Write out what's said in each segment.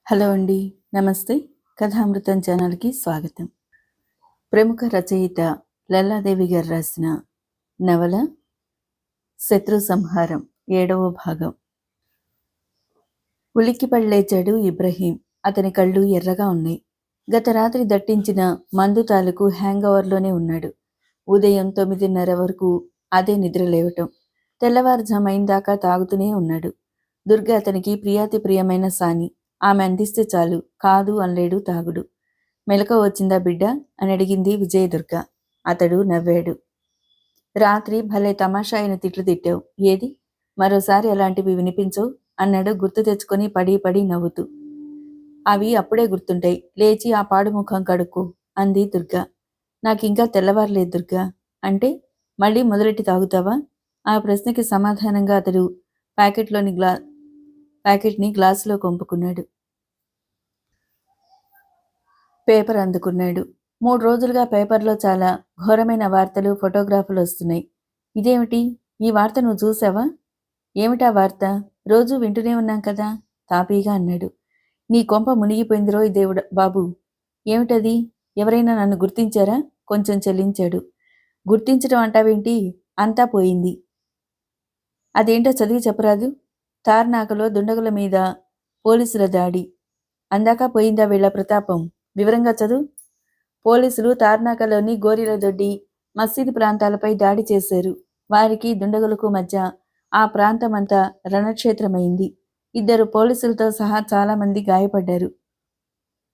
Hello అండి. నమస్తే. కథామృతం ఛానల్‌కి స్వాగతం. ప్రముఖ రచయిత లల్లాదేవి గారు రాసిన నవల 'శత్రు సంహారం' 7వ భాగం. ఉలిక్కిపడి లేచాడు ఇబ్రహీం. అతని కళ్ళు ఎర్రగా ఉన్నాయి. గత రాత్రి దట్టించిన మందు తాలూకు హ్యాంగోవర్‌లోనే ఉన్నాడు. ఉదయం 9:30 వరకు అదే నిద్ర లేవటం. తెల్లవారుజామైందాకా తాగుతూనే ఉన్నాడు. దుర్గ అతనికి ప్రియాతి ప్రియమైన సాని. ఆమె అందిస్తే చాలు, కాదు అనలేడు తాగుడు. మెలకువ వచ్చిందా బిడ్డా అని అడిగింది విజయదుర్గ. అతడు నవ్వాడు. రాత్రి భలే తమాషా అయిన తిట్లు తిట్టావు. ఏది? మరోసారి అలాంటివి వినిపించవు అన్నాడు గుర్తు తెచ్చుకొని పడి పడి నవ్వుతూ. అవి అప్పుడే గుర్తుంటాయి. లేచి ఆ పాడు ముఖం కడుక్కో అంది దుర్గ. నాకింకా తెల్లవారలేదు దుర్గా. అంటే మళ్ళీ మొదలెట్టి తాగుతావా? ఆ ప్రశ్నకి సమాధానంగా అతడు ప్యాకెట్ని గ్లాసులో కొంపుకున్నాడు. పేపర్ అందుకున్నాడు. 3 రోజులుగా పేపర్లో చాలా ఘోరమైన వార్తలు, ఫోటోగ్రాఫులు వస్తున్నాయి. ఇదేమిటి? ఈ వార్త నువ్వు చూసావా? ఏమిటా వార్త? రోజూ వింటూనే ఉన్నాం కదా తాపీగా అన్నాడు. నీ కొంప మునిగిపోయిందిరోయ్ దేవుడా బాబు. ఏమిటది? ఎవరైనా నన్ను గుర్తించారా? కొంచెం చెల్లించాడు. గుర్తించడం అంటావేంటి? అంతా పోయింది. అదేంటో చదివి చెప్పరాదు? తార్నాకలో దుండగుల మీద పోలీసుల దాడి. అందాక పోయిందా వీళ్ళ ప్రతాపం? వివరంగా చదువు. పోలీసులు తార్నాకలోని గోరీల దొడ్డి, మసీదు ప్రాంతాలపై దాడి చేశారు. వారికి దుండగులకు మధ్య ఆ ప్రాంతమంతా రణక్షేత్రమైంది. 2 పోలీసులతో సహా చాలామంది గాయపడ్డారు.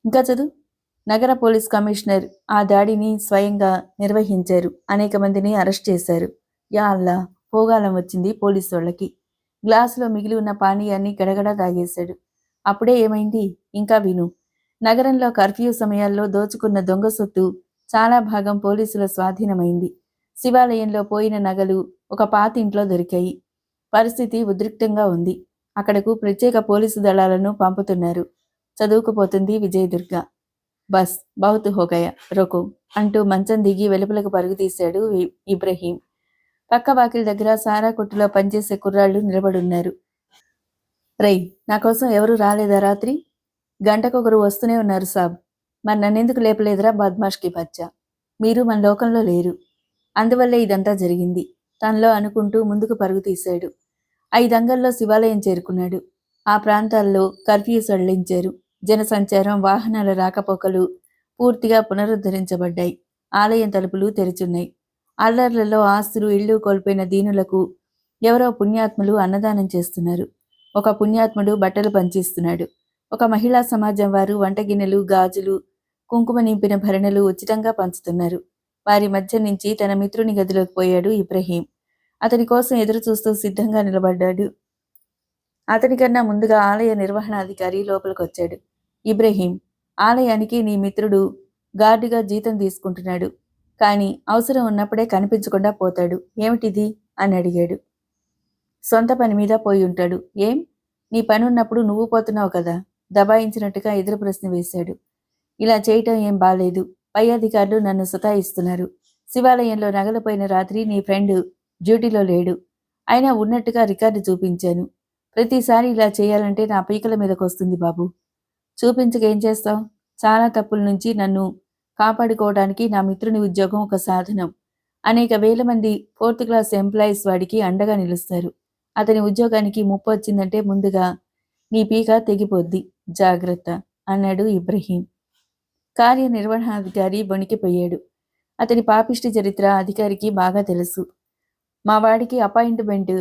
ఇంకా చదువు. నగర పోలీస్ కమిషనర్ ఆ దాడిని స్వయంగా నిర్వహించారు. అనేక మందిని అరెస్ట్ చేశారు. యా అల్లా, పోగాలం వచ్చింది పోలీసోళ్ళకి. గ్లాసులో మిగిలి ఉన్న పానీయాన్ని గడగడా తాగేశాడు. అప్పుడే ఏమైంది? ఇంకా విను. నగరంలో కర్ఫ్యూ సమయాల్లో దోచుకున్న దొంగ సొత్తు చాలా భాగం పోలీసుల స్వాధీనమైంది. శివాలయంలో పోయిన నగలు ఒక పాతింట్లో దొరికాయి. పరిస్థితి ఉద్రిక్తంగా ఉంది. అక్కడకు ప్రత్యేక పోలీసు దళాలను పంపుతున్నారు. చదువుకుపోతుంది విజయదుర్గ. బస్ బహుత్ హోగయా రోకో అంటూ మంచం దిగి వెలుపలకు పరుగు తీశాడు ఇబ్రహీం. పక్క వాకిలి దగ్గర సారా కొట్టులో పనిచేసే కుర్రాళ్ళు నిలబడున్నారు. రై, నా కోసం ఎవరు రాలేదా రాత్రి? గంటకొకరు వస్తూనే ఉన్నారు సాబ్. మరి నన్నెందుకు లేపలేదురా బద్మాష్కి బచ్చా? మీరు మన లోకంలో లేరు. అందువల్లే ఇదంతా జరిగింది తనలో అనుకుంటూ ముందుకు పరుగు తీశాడు. 5 అంగల్లో శివాలయం చేరుకున్నాడు. ఆ ప్రాంతాల్లో కర్ఫ్యూ సడలించారు. జనసంచారం, వాహనాల రాకపోకలు పూర్తిగా పునరుద్ధరించబడ్డాయి. ఆలయం తలుపులు తెరిచున్నాయి. అల్లర్లలో ఆస్తులు, ఇళ్ళు కోల్పోయిన దీనులకు ఎవరో పుణ్యాత్ములు అన్నదానం చేస్తున్నారు. ఒక పుణ్యాత్ముడు బట్టలు పంచిస్తున్నాడు. ఒక మహిళా సమాజం వారు వంటగిన్నెలు, గాజులు, కుంకుమ నింపిన భరణలు ఉచితంగా పంచుతున్నారు. వారి మధ్య నుంచి తన మిత్రుని గదిలోకి పోయాడు ఇబ్రహీం. అతని కోసం ఎదురు చూస్తూ సిద్ధంగా నిలబడ్డాడు. అతనికన్నా ముందుగా ఆలయ నిర్వహణాధికారి లోపలికొచ్చాడు. ఇబ్రహీం, ఆలయానికి నీ మిత్రుడు గార్డుగా జీతం తీసుకుంటున్నాడు. కానీ అవసరం ఉన్నప్పుడే కనిపించకుండా పోతాడు. ఏమిటిది అని అడిగాడు. సొంత పని మీద పోయి ఉంటాడు. ఏం? నీ పని ఉన్నప్పుడు నువ్వు పోతున్నావు కదా? దబాయించినట్టుగా ఎదురు ప్రశ్న వేశాడు. ఇలా చేయటం ఏం బాలేదు. పై అధికారులు నన్ను సతాయిస్తున్నారు. శివాలయంలో నగలపోయిన రాత్రి నీ ఫ్రెండ్ డ్యూటీలో లేడు. అయినా ఉన్నట్టుగా రికార్డు చూపించాను. ప్రతిసారి ఇలా చేయాలంటే నా పీకల మీదకొస్తుంది బాబు. చూపించకేం చేస్తావు? చాలా తప్పుల నుంచి నన్ను కాపాడుకోవడానికి నా మిత్రుని ఉద్యోగం ఒక సాధనం. అనేక వేల మంది 4th క్లాస్ ఎంప్లాయీస్ వాడికి అండగా నిలుస్తారు. అతని ఉద్యోగానికి ముప్పు వచ్చిందంటే ముందుగా నీ పీక తెగిపోద్ది. జాగ్రత్త అన్నాడు ఇబ్రహీం. కార్యనిర్వహణాధికారి వణికిపోయాడు. అతని పాపిష్టి చరిత్ర అధికారికి బాగా తెలుసు. మా వాడికి అపాయింట్మెంట్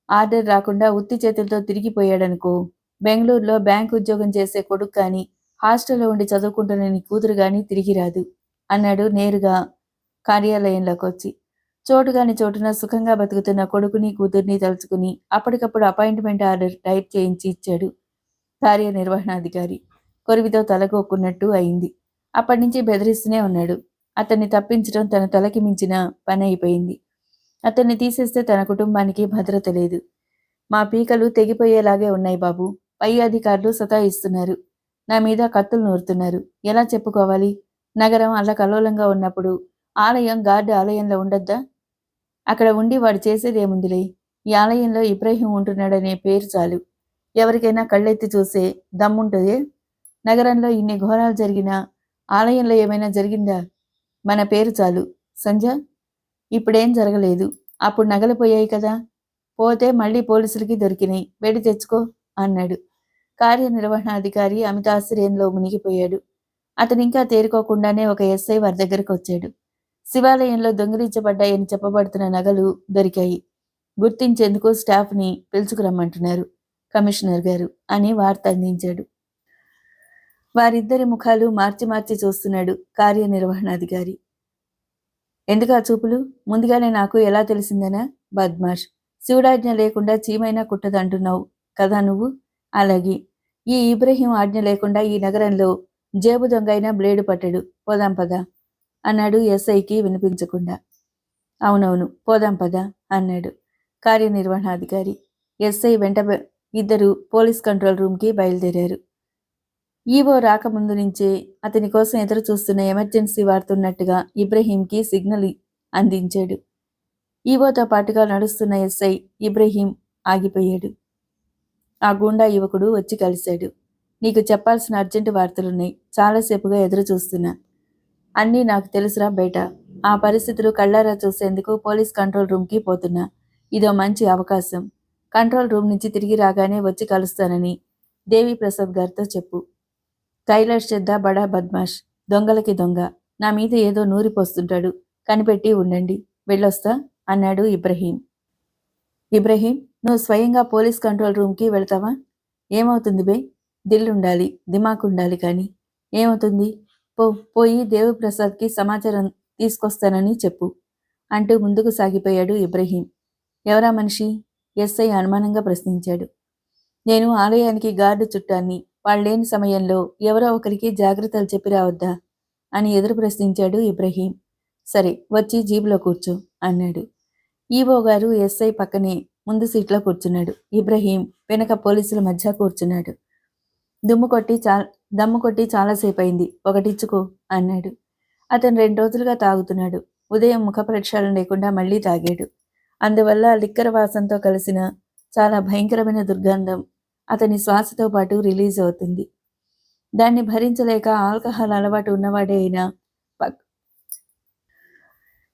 ఆర్డర్ రాకుండా ఉత్తి చేతులతో తిరిగిపోయాడనుకో. బెంగళూరులో బ్యాంక్ ఉద్యోగం చేసే కొడుకు కానీ, హాస్టల్లో ఉండి చదువుకుంటున్న నీ కూతురు కానీ తిరిగి రాదు అన్నాడు నేరుగా కార్యాలయంలోకి వచ్చి. చోటుగాని చోటున సుఖంగా బతుకుతున్న కొడుకుని కూతుర్ని తలుచుకుని అప్పటికప్పుడు అపాయింట్మెంట్ ఆర్డర్ టైప్ చేయించి ఇచ్చాడు కార్యనిర్వహణాధికారి. కొరివితో తలగొక్కున్నట్టు అయింది. అప్పటినుంచి బెదిరిస్తూనే ఉన్నాడు. అతన్ని తప్పించడం తన తలకి మించిన పని అయిపోయింది. అతన్ని తీసేస్తే తన కుటుంబానికి భద్రత లేదు. మా పీకలు తెగిపోయేలాగే ఉన్నాయి బాబు. పై అధికారులు సతాయిస్తున్నారు. నా మీద కత్తులు నూరుతున్నారు. ఎలా చెప్పుకోవాలి? నగరం అల్లకల్లోలంగా ఉన్నప్పుడు ఆలయం గార్డు ఆలయంలో ఉండొద్దా? అక్కడ ఉండి వాడు చేసేదేముందిలే. ఈ ఆలయంలో ఇబ్రహీం ఉంటున్నాడనే పేరు చాలు. ఎవరికైనా కళ్ళెత్తి చూసే దమ్ముంటుందే? నగరంలో ఇన్ని ఘోరాలు జరిగినా ఆలయంలో ఏమైనా జరిగిందా? మన పేరు చాలు. సంజ, ఇప్పుడేం జరగలేదు. అప్పుడు నగలు పోయాయి కదా! పోతే మళ్ళీ పోలీసులకి దొరికినాయి. వెళ్ళి తెచ్చుకో అన్నాడు. కార్యనిర్వహణాధికారి అమితాశ్చర్యంలో మునిగిపోయాడు. అతనింకా తేరుకోకుండానే ఒక ఎస్ఐ వారి దగ్గరకు వచ్చాడు. శివాలయంలో దొంగిలించబడ్డాయని చెప్పబడుతున్న నగలు దొరికాయి. గుర్తించేందుకు స్టాఫ్ని పిలుచుకురమ్మంటున్నారు కమిషనర్ గారు అని వార్త అందించాడు. వారిద్దరి ముఖాలు మార్చి మార్చి చూస్తున్నాడు కార్యనిర్వహణాధికారి. ఎందుకా చూపులు? ముందుగానే నాకు ఎలా తెలిసిందనా? బద్మాష్, శివుడాజ్ఞ లేకుండా చీమైనా కుట్టదంటున్నావు కదా నువ్వు? అలాగే ఈ ఇబ్రహీం ఆజ్ఞ లేకుండా ఈ నగరంలో జేబు దొంగైనా బ్లేడు పట్టడు. పోదాం పదా అన్నాడు ఎస్ఐకి వినిపించకుండా. అవునవును, పోదాం పదా అన్నాడు కార్యనిర్వహణాధికారి. ఎస్ఐ వెంట ఇద్దరు పోలీస్ కంట్రోల్ రూమ్కి బయలుదేరారు. ఈవో రాకముందు నుంచే అతని కోసం ఎదురు చూస్తున్న ఎమర్జెన్సీ వాడుతున్నట్టుగా ఇబ్రహీంకి సిగ్నల్ అందించాడు. ఈవోతో పాటుగా నడుస్తున్న ఎస్ఐ ఇబ్రహీం ఆగిపోయాడు. ఆ గూండా యువకుడు వచ్చి కలిశాడు. నీకు చెప్పాల్సిన అర్జెంటు వార్తలున్నాయి. చాలాసేపుగా ఎదురు చూస్తున్నా. అన్నీ నాకు తెలుసురా బేట. ఆ పరిస్థితులు కళ్ళారా చూసేందుకు పోలీస్ కంట్రోల్ రూమ్కి పోతున్నా. ఇదో మంచి అవకాశం. కంట్రోల్ రూమ్ నుంచి తిరిగి రాగానే వచ్చి కలుస్తానని దేవీప్రసాద్ గారితో చెప్పు. కైలాష్ చెద్దా బడా బద్మాష్, దొంగలకి దొంగ. నా మీద ఏదో నూరిపోస్తుంటాడు. కనిపెట్టి ఉండండి. వెళ్ళొస్తా అన్నాడు ఇబ్రహీం. ఇబ్రహీం, నువ్వు స్వయంగా పోలీస్ కంట్రోల్ రూమ్కి వెళ్తావా? ఏమవుతుంది బే? దిల్లుండాలి, దిమాకుండాలి కానీ. ఏమవుతుంది? పోయి దేవప్రసాద్కి సమాచారం తీసుకొస్తానని చెప్పు అంటూ ముందుకు సాగిపోయాడు ఇబ్రహీం. ఎవరా మనిషి? ఎస్ఐ అనుమానంగా ప్రశ్నించాడు. నేను ఆలయానికి గార్డు చుట్టాన్ని. వాళ్ళేని సమయంలో ఎవరో ఒకరికి జాగ్రత్తలు చెప్పి రావద్దా అని ఎదురు ప్రశ్నించాడు ఇబ్రహీం. సరే, వచ్చి జీబులో కూర్చో అన్నాడు. ఈవో గారు ఎస్ఐ పక్కనే ముందు సీట్లో కూర్చున్నాడు. ఇబ్రహీం వెనక పోలీసుల మధ్య కూర్చున్నాడు. దమ్ము కొట్టి చాలాసేపు అయింది, ఒకటిచ్చుకో అన్నాడు. అతను 2 రోజులుగా తాగుతున్నాడు. ఉదయం ముఖ ప్రక్షాళన లేకుండా మళ్లీ తాగాడు. అందువల్ల లిక్కర్ వాసనతో కలిసిన చాలా భయంకరమైన దుర్గంధం అతని శ్వాసతో పాటు రిలీజ్ అవుతుంది. దాన్ని భరించలేక ఆల్కహాల్ అలవాటు ఉన్నవాడే అయినా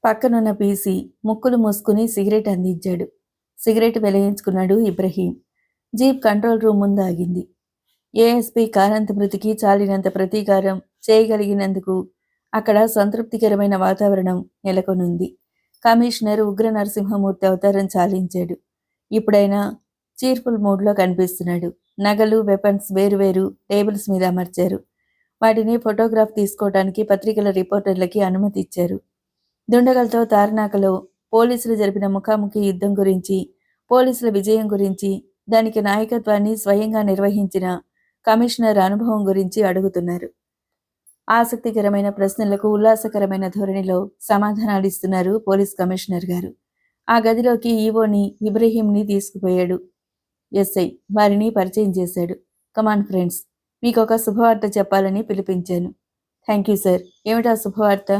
పక్కనున్న పీసి ముక్కులు మూసుకుని సిగరెట్ అందించాడు. సిగరెట్ వెలిగించుకున్నాడు ఇబ్రహీం. జీప్ కంట్రోల్ రూమ్ ముందు ఆగింది. ఏఎస్పీ కారంత్ మృతికి చాలినంత ప్రతీకారం చేయగలిగినందుకు అక్కడ సంతృప్తికరమైన వాతావరణం నెలకొనుంది. కమిషనర్ ఉగ్ర నరసింహమూర్తి అవతారం చాలించాడు. ఇప్పుడైనా చీర్ఫుల్ మూడ్లో కనిపిస్తున్నాడు. నగలు, వెపన్స్ వేరువేరు టేబుల్స్ మీద అమర్చారు. వాటిని ఫోటోగ్రాఫ్ తీసుకోవడానికి పత్రికల రిపోర్టర్లకి అనుమతి ఇచ్చారు. దుండగలతో తార్నాకలో పోలీసులు జరిపిన ముఖాముఖి యుద్ధం గురించి, పోలీసుల విజయం గురించి, దానికి నాయకత్వాన్ని స్వయంగా నిర్వహించిన కమిషనర్ అనుభవం గురించి అడుగుతున్నారు. ఆసక్తికరమైన ప్రశ్నలకు ఉల్లాసకరమైన ధోరణిలో సమాధానాలిస్తున్నారు పోలీస్ కమిషనర్ గారు. ఆ గదిలోకి ఈవోని ఇబ్రహీంని తీసుకుపోయాడు ఎస్ఐ. వారిని పరిచయం చేశాడు. కమాన్ ఫ్రెండ్స్, మీకొక శుభవార్త చెప్పాలని పిలిపించాను. Thank you sir. ఏమిటా శుభవార్త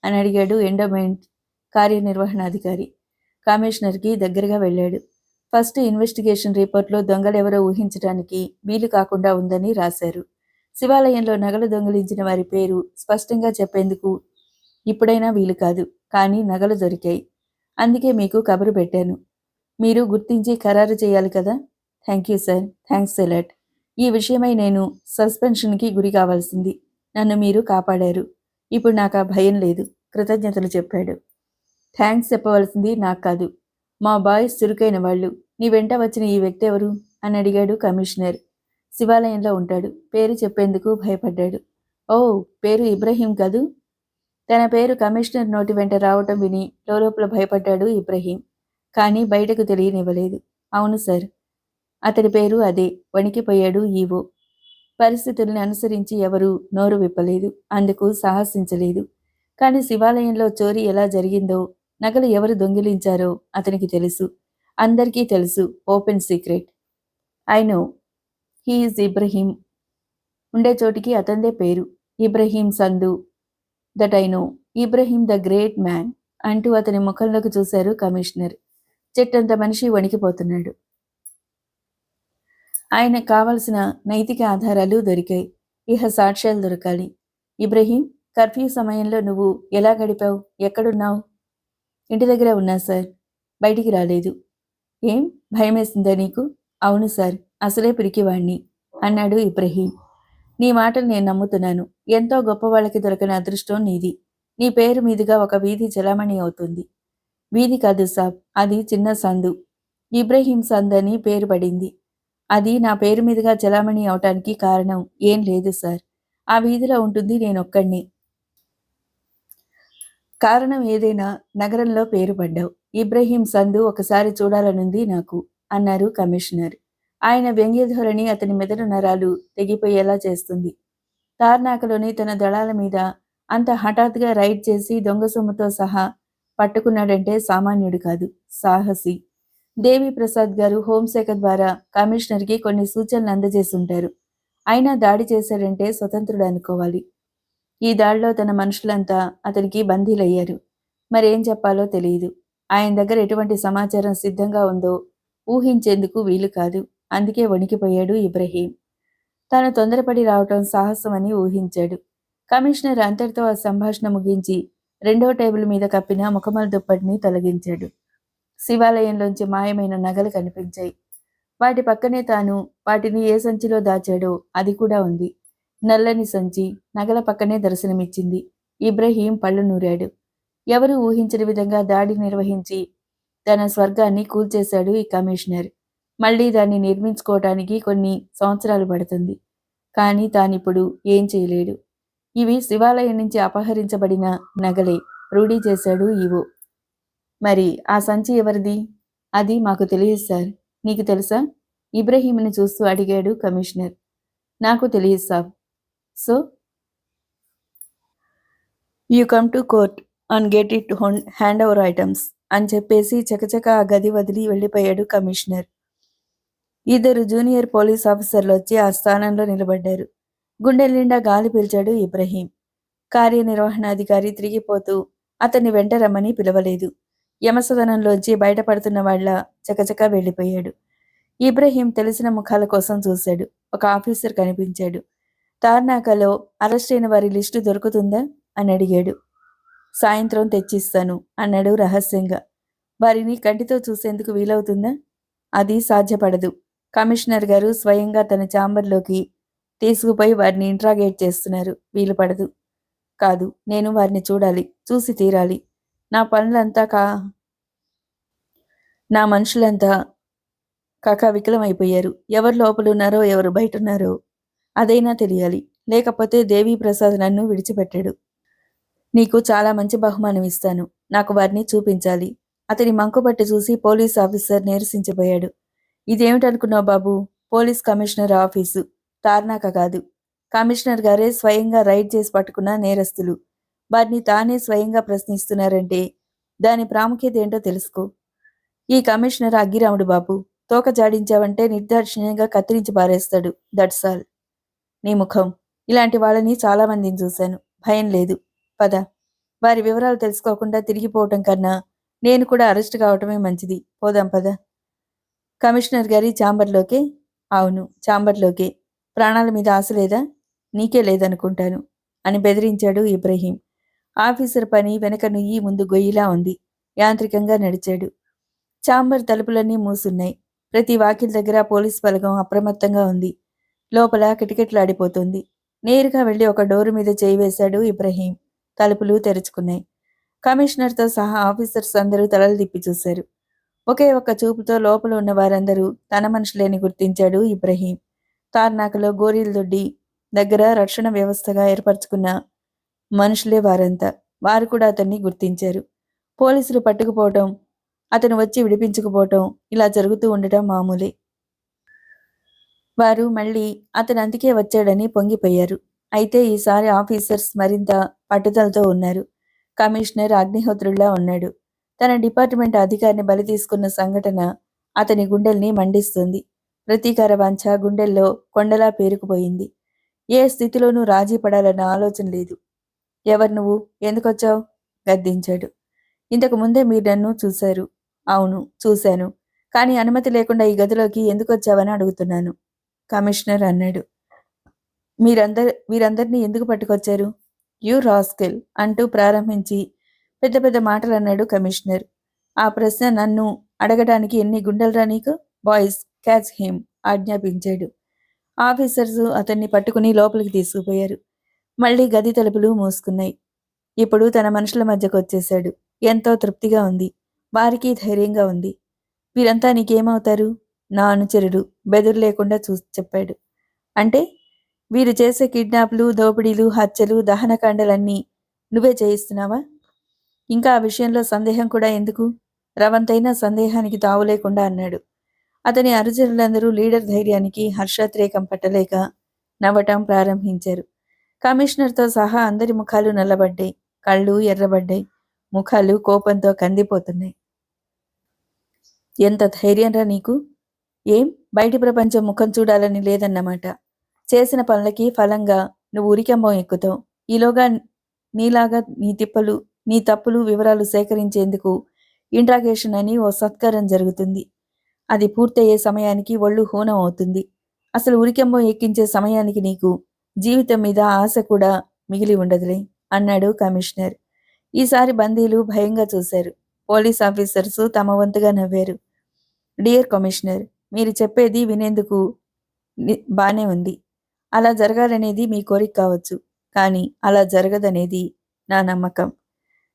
అని అడిగాడు ఎండోమెంట్ కార్యనిర్వహణాధికారి. కమిషనర్కి దగ్గరగా వెళ్ళాడు. ఫస్ట్ ఇన్వెస్టిగేషన్ రిపోర్ట్లో దొంగలెవరో ఊహించడానికి వీలు కాకుండా ఉందని రాశారు. శివాలయంలో నగలు దొంగిలించిన వారి పేరు స్పష్టంగా చెప్పేందుకు ఇప్పుడైనా వీలు కాదు. కానీ నగలు దొరికాయి. అందుకే మీకు కబురు పెట్టాను. మీరు గుర్తించి ఖరారు చేయాలి కదా. Thank you sir. Thanks allot. ఈ విషయమై నేను సస్పెన్షన్కి గురి కావాల్సింది. నన్ను మీరు కాపాడారు. ఇప్పుడు నాకు ఆ భయం లేదు. కృతజ్ఞతలు చెప్పాడు. థ్యాంక్స్ చెప్పవలసింది నాకు కాదు, మా బాయ్స్ చురుకైన వాళ్ళు. నీ వెంట వచ్చిన ఈ వ్యక్తి ఎవరు అని అడిగాడు కమిషనర్. శివాలయంలో ఉంటాడు. పేరు చెప్పేందుకు భయపడ్డాడు. ఓ, పేరు ఇబ్రహీం కదూ? తన పేరు కమిషనర్ నోటి వెంట రావటం విని లోపల భయపడ్డాడు ఇబ్రహీం. కానీ బయటకు తెలియనివ్వలేదు. అవును సార్, అతడి పేరు అదే. వణికిపోయాడు ఈవో. పరిస్థితుల్ని అనుసరించి ఎవరూ నోరు విప్పలేదు. అందుకు సాహసించలేదు. కానీ శివాలయంలో చోరీ ఎలా జరిగిందో, నగలు ఎవరు దొంగిలించారో అతనికి తెలుసు. అందరికీ తెలుసు. Open secret. I know he is Ibrahim. ఉండే చోటికి అతందే పేరు. Ibrahim Sandhu. That I know. Ibrahim the great man అంటూ అతని ముఖంలోకి చూశారు కమిషనర్. చెట్టంత మనిషి వణికిపోతున్నాడు. ఆయనకు కావలసిన నైతిక ఆధారాలు దొరికాయి. ఇహ సాక్ష్యాలు దొరకాలి. ఇబ్రహీం, కర్ఫ్యూ సమయంలో నువ్వు ఎలా గడిపావు? ఎక్కడున్నావు? ఇంటి దగ్గరే ఉన్నా సార్. బయటికి రాలేదు. ఏం భయమేసిందా నీకు? అవును సార్, అసలే పిరికివాణ్ణి అన్నాడు ఇబ్రహీం. నీ మాటలు నేను నమ్ముతున్నాను. ఎంతో గొప్పవాళ్ళకి దొరకని అదృష్టం నీది. నీ పేరు మీదుగా ఒక వీధి చలామణి అవుతుంది. వీధి కాదు సాబ్, అది చిన్న సందు. ఇబ్రహీం సంద్ అని పేరు పడింది. అది నా పేరు మీదుగా చలామణి అవటానికి కారణం ఏం లేదు సార్. ఆ వీధిలో ఉంటుంది నేనొక్కడిని. కారణం ఏదైనా నగరంలో పేరు పడ్డావు. ఇబ్రహీం సందు ఒకసారి చూడాలనుంది నాకు అన్నారు కమిషనర్. ఆయన వ్యంగ్యధోరణి అతని మెదడు నరాలు తెగిపోయేలా చేస్తుంది. తార్నాకలోని తన దళాల మీద అంత హఠాత్తుగా రైడ్ చేసి దొంగ సొమ్ముతో సహా పట్టుకున్నాడంటే సామాన్యుడు కాదు, సాహసి. దేవిప్రసాద్ గారు హోంశాఖ ద్వారా కమిషనర్కి కొన్ని సూచనలు అందజేసుంటారు. అయినా దాడి చేశాడంటే స్వతంత్రుడు అనుకోవాలి. ఈ దాడిలో తన మనుషులంతా అతనికి బందీలయ్యారు. మరేం చెప్పాలో తెలియదు. ఆయన దగ్గర ఎటువంటి సమాచారం సిద్ధంగా ఉందో ఊహించేందుకు వీలు కాదు. అందుకే వణికిపోయాడు ఇబ్రహీం. తాను తొందరపడి రావటం సాహసమని ఊహించాడు. కమిషనర్ అంతటితో ఆ సంభాషణ ముగించి రెండో టేబుల్ మీద కప్పిన ముఖమల దుప్పటిని తొలగించాడు. శివాలయంలోంచి మాయమైన నగలు కనిపించాయి. వాటి పక్కనే తాను వాటిని ఏ సంచిలో దాచాడో అది కూడా ఉంది. నల్లని సంచి నగల పక్కనే దర్శనమిచ్చింది. ఇబ్రహీం పళ్ళు నూరాడు. ఎవరూ ఊహించని విధంగా దాడి నిర్వహించి తన స్వర్గాన్ని కూల్చేశాడు ఈ కమిషనర్. మళ్లీ దాన్ని నిర్మించుకోవటానికి కొన్ని సంవత్సరాలు పడుతుంది. కానీ తానిప్పుడు ఏం చేయలేడు. ఇవి శివాలయం నుంచి అపహరించబడిన నగలే, రూఢీ చేశాడు ఈవో. మరి ఆ సంచి ఎవరిది? అది మాకు తెలియదు సార్. నీకు తెలుసా? ఇబ్రహీంని చూస్తూ అడిగాడు కమిషనర్. నాకు తెలియదు సాబ్. So you come to court and get it hand over items అని చెప్పేసి చకచక ఆ గది వదిలి వెళ్ళిపోయాడు కమిషనర్. ఇద్దరు జూనియర్ పోలీస్ ఆఫీసర్లు వచ్చి ఆ స్థానంలో నిలబడ్డారు. గుండెల నిండా గాలి పీల్చాడు ఇబ్రహీం. కార్యనిర్వహణాధికారి తిరిగిపోతూ అతన్ని వెంట రమ్మని పిలవలేదు. యమసదనంలోంచి బయటపడుతున్న వాళ్ళ చకచకా వెళ్ళిపోయాడు. ఇబ్రహీం తెలిసిన ముఖాల కోసం చూశాడు. ఒక ఆఫీసర్ కనిపించాడు. తార్నాకలో అరెస్ట్ అయిన వారి లిస్టు దొరుకుతుందా అని అడిగాడు. సాయంత్రం తెచ్చిస్తాను అన్నాడు రహస్యంగా. వారిని కంటితో చూసేందుకు వీలవుతుందా? అది సాధ్యపడదు. కమిషనర్ గారు స్వయంగా తన ఛాంబర్లోకి తీసుకుపోయి వారిని ఇంట్రాగేట్ చేస్తున్నారు. వీలు పడదు. కాదు, నేను వారిని చూడాలి, చూసి తీరాలి. నా పనులంతా నా మనుషులంతా కకావికలమైపోయారు. ఎవరు లోపలున్నారో ఎవరు బయటున్నారో అదైనా తెలియాలి. లేకపోతే దేవీప్రసాద్ నన్ను విడిచిపెట్టాడు. నీకు చాలా మంచి బహుమానం ఇస్తాను. నాకు వారిని చూపించాలి. అతని మంకుపట్టి చూసి పోలీస్ ఆఫీసర్ నీరసించిపోయాడు. ఇదేమిటనుకున్నావు బాబు? పోలీస్ కమిషనర్ ఆఫీసు, తార్నాక కాదు. కమిషనర్ గారే స్వయంగా రైడ్ చేసి పట్టుకున్న నేరస్తులు. వారిని తానే స్వయంగా ప్రశ్నిస్తున్నారంటే దాని ప్రాముఖ్యత ఏంటో తెలుసుకో. ఈ కమిషనర్ అగ్గిరాముడు బాబు. తోక జాడించావంటే నిర్దాక్షిణ్యంగా కత్తిరించి పారేస్తాడు. That's all. నీ ముఖం. ఇలాంటి వాళ్ళని చాలామందిని చూశాను. భయం లేదు. పద. వారి వివరాలు తెలుసుకోకుండా తిరిగిపోవటం కన్నా నేను కూడా అరెస్ట్ కావటమే మంచిది. పోదాం పద. కమిషనర్ గారి ఛాంబర్లోకే? అవును, ఛాంబర్లోకే. ప్రాణాల మీద ఆశ లేదా? నీకే లేదనుకుంటాను అని బెదిరించాడు ఇబ్రహీం. ఆఫీసర్ పని వెనక నుయ్యి ముందు గొయ్యిలా ఉంది. యాంత్రికంగా నడిచాడు. ఛాంబర్ తలుపులన్నీ మూసున్నాయి. ప్రతి వాకిల్ దగ్గర పోలీస్ బలగం అప్రమత్తంగా ఉంది. లోపల కిటకిటలాడిపోతుంది. నేరుగా వెళ్లి ఒక డోరు మీద చేయి వేశాడు ఇబ్రహీం. తలుపులు తెరుచుకున్నాయి. కమిషనర్తో సహా ఆఫీసర్స్ అందరూ తలలు తిప్పి చూశారు. ఒకే ఒక్క చూపుతో లోపల ఉన్న వారందరూ తన మనుషులేని గుర్తించాడు ఇబ్రహీం. తార్నాకలో గోరీల దొడ్డి దగ్గర రక్షణ వ్యవస్థగా ఏర్పరచుకున్న మనుషులే వారంతా. వారు కూడా అతన్ని గుర్తించారు. పోలీసులు పట్టుకుపోవటం, అతను వచ్చి విడిపించుకుపోవటం ఇలా జరుగుతూ ఉండటం మామూలే. వారు మళ్ళీ అతను అందుకే వచ్చాడని పొంగిపోయారు. అయితే ఈసారి ఆఫీసర్స్ మరింత పట్టుదలతో ఉన్నారు. కమిషనర్ అగ్నిహోత్రుల్లా ఉన్నాడు. తన డిపార్ట్మెంట్ అధికారిని బలి తీసుకున్న సంఘటన అతని గుండెల్ని మండిస్తుంది. ప్రతీకార వాంఛ గుండెల్లో కొండలా పేరుకుపోయింది. ఏ స్థితిలోనూ రాజీ పడాలన్న ఆలోచన లేదు. ఎవరు నువ్వు? ఎందుకొచ్చావు? గద్దించాడు. ఇంతకు ముందే మీరు నన్ను చూశారు. అవును, చూశాను. కానీ అనుమతి లేకుండా ఈ గదిలోకి ఎందుకొచ్చావని అడుగుతున్నాను. కమిషనర్ అన్నాడు. వీరందరినీ ఎందుకు పట్టుకొచ్చారు? యు రాస్కెల్ అంటూ ప్రారంభించి పెద్ద పెద్ద మాటలన్నాడు కమిషనర్. ఆ ప్రశ్న నన్ను అడగడానికి ఎన్ని గుండెలరా నీకు? బాయ్స్ క్యాచ్ హిమ్ ఆజ్ఞాపించాడు. ఆఫీసర్స్ అతన్ని పట్టుకుని లోపలికి తీసుకుపోయారు. మళ్ళీ గది తలుపులు మూసుకున్నాయి. ఇప్పుడు తన మనుషుల మధ్యకొచ్చేశాడు. ఎంతో తృప్తిగా ఉంది. వారికి ధైర్యంగా ఉంది. వీరంతా నీకేమవుతారు? నా అనుచరుడు బెదురు లేకుండా చెప్పాడు. అంటే వీరు చేసే కిడ్నాప్లు, దోపిడీలు, హత్యలు, దహనకాండలన్నీ నువ్వే చేయిస్తున్నావా? ఇంకా ఆ విషయంలో సందేహం కూడా ఎందుకు? రవంతైనా సందేహానికి తావు లేకుండా అన్నాడు. అతని అనుచరులందరూ లీడర్ ధైర్యానికి హర్షోద్రేకం పట్టలేక నవ్వటం ప్రారంభించారు. కమిషనర్తో సహా అందరి ముఖాలు నల్లబడ్డాయి. కళ్ళు ఎర్రబడ్డాయి. ముఖాలు కోపంతో కందిపోతున్నాయి. ఎంత ధైర్యంరా నీకు? ఏం బయటి ప్రపంచం ముఖం చూడాలని లేదన్నమాట. చేసిన పనులకి ఫలంగా నువ్వు ఉరికంబం ఎక్కుతావు. ఈలోగా నీలాగా నీ తప్పులు వివరాలు సేకరించేందుకు ఇంట్రాగేషన్ అని ఓ సత్కారం జరుగుతుంది. అది పూర్తయ్యే సమయానికి ఒళ్ళు హూనం అవుతుంది. అసలు ఉరికంబం ఎక్కించే సమయానికి నీకు జీవితం మీద ఆశ కూడా మిగిలి ఉండదులే అన్నాడు కమిషనర్. ఈసారి బందీలు భయంగా చూశారు. పోలీస్ ఆఫీసర్సు తమ వంతుగా నవ్వారు. డియర్ కమిషనర్, మీరు చెప్పేది వినేందుకు బానే ఉంది. అలా జరగాలనేది మీ కోరిక కావచ్చు. కానీ అలా జరగదనేది నా నమ్మకం.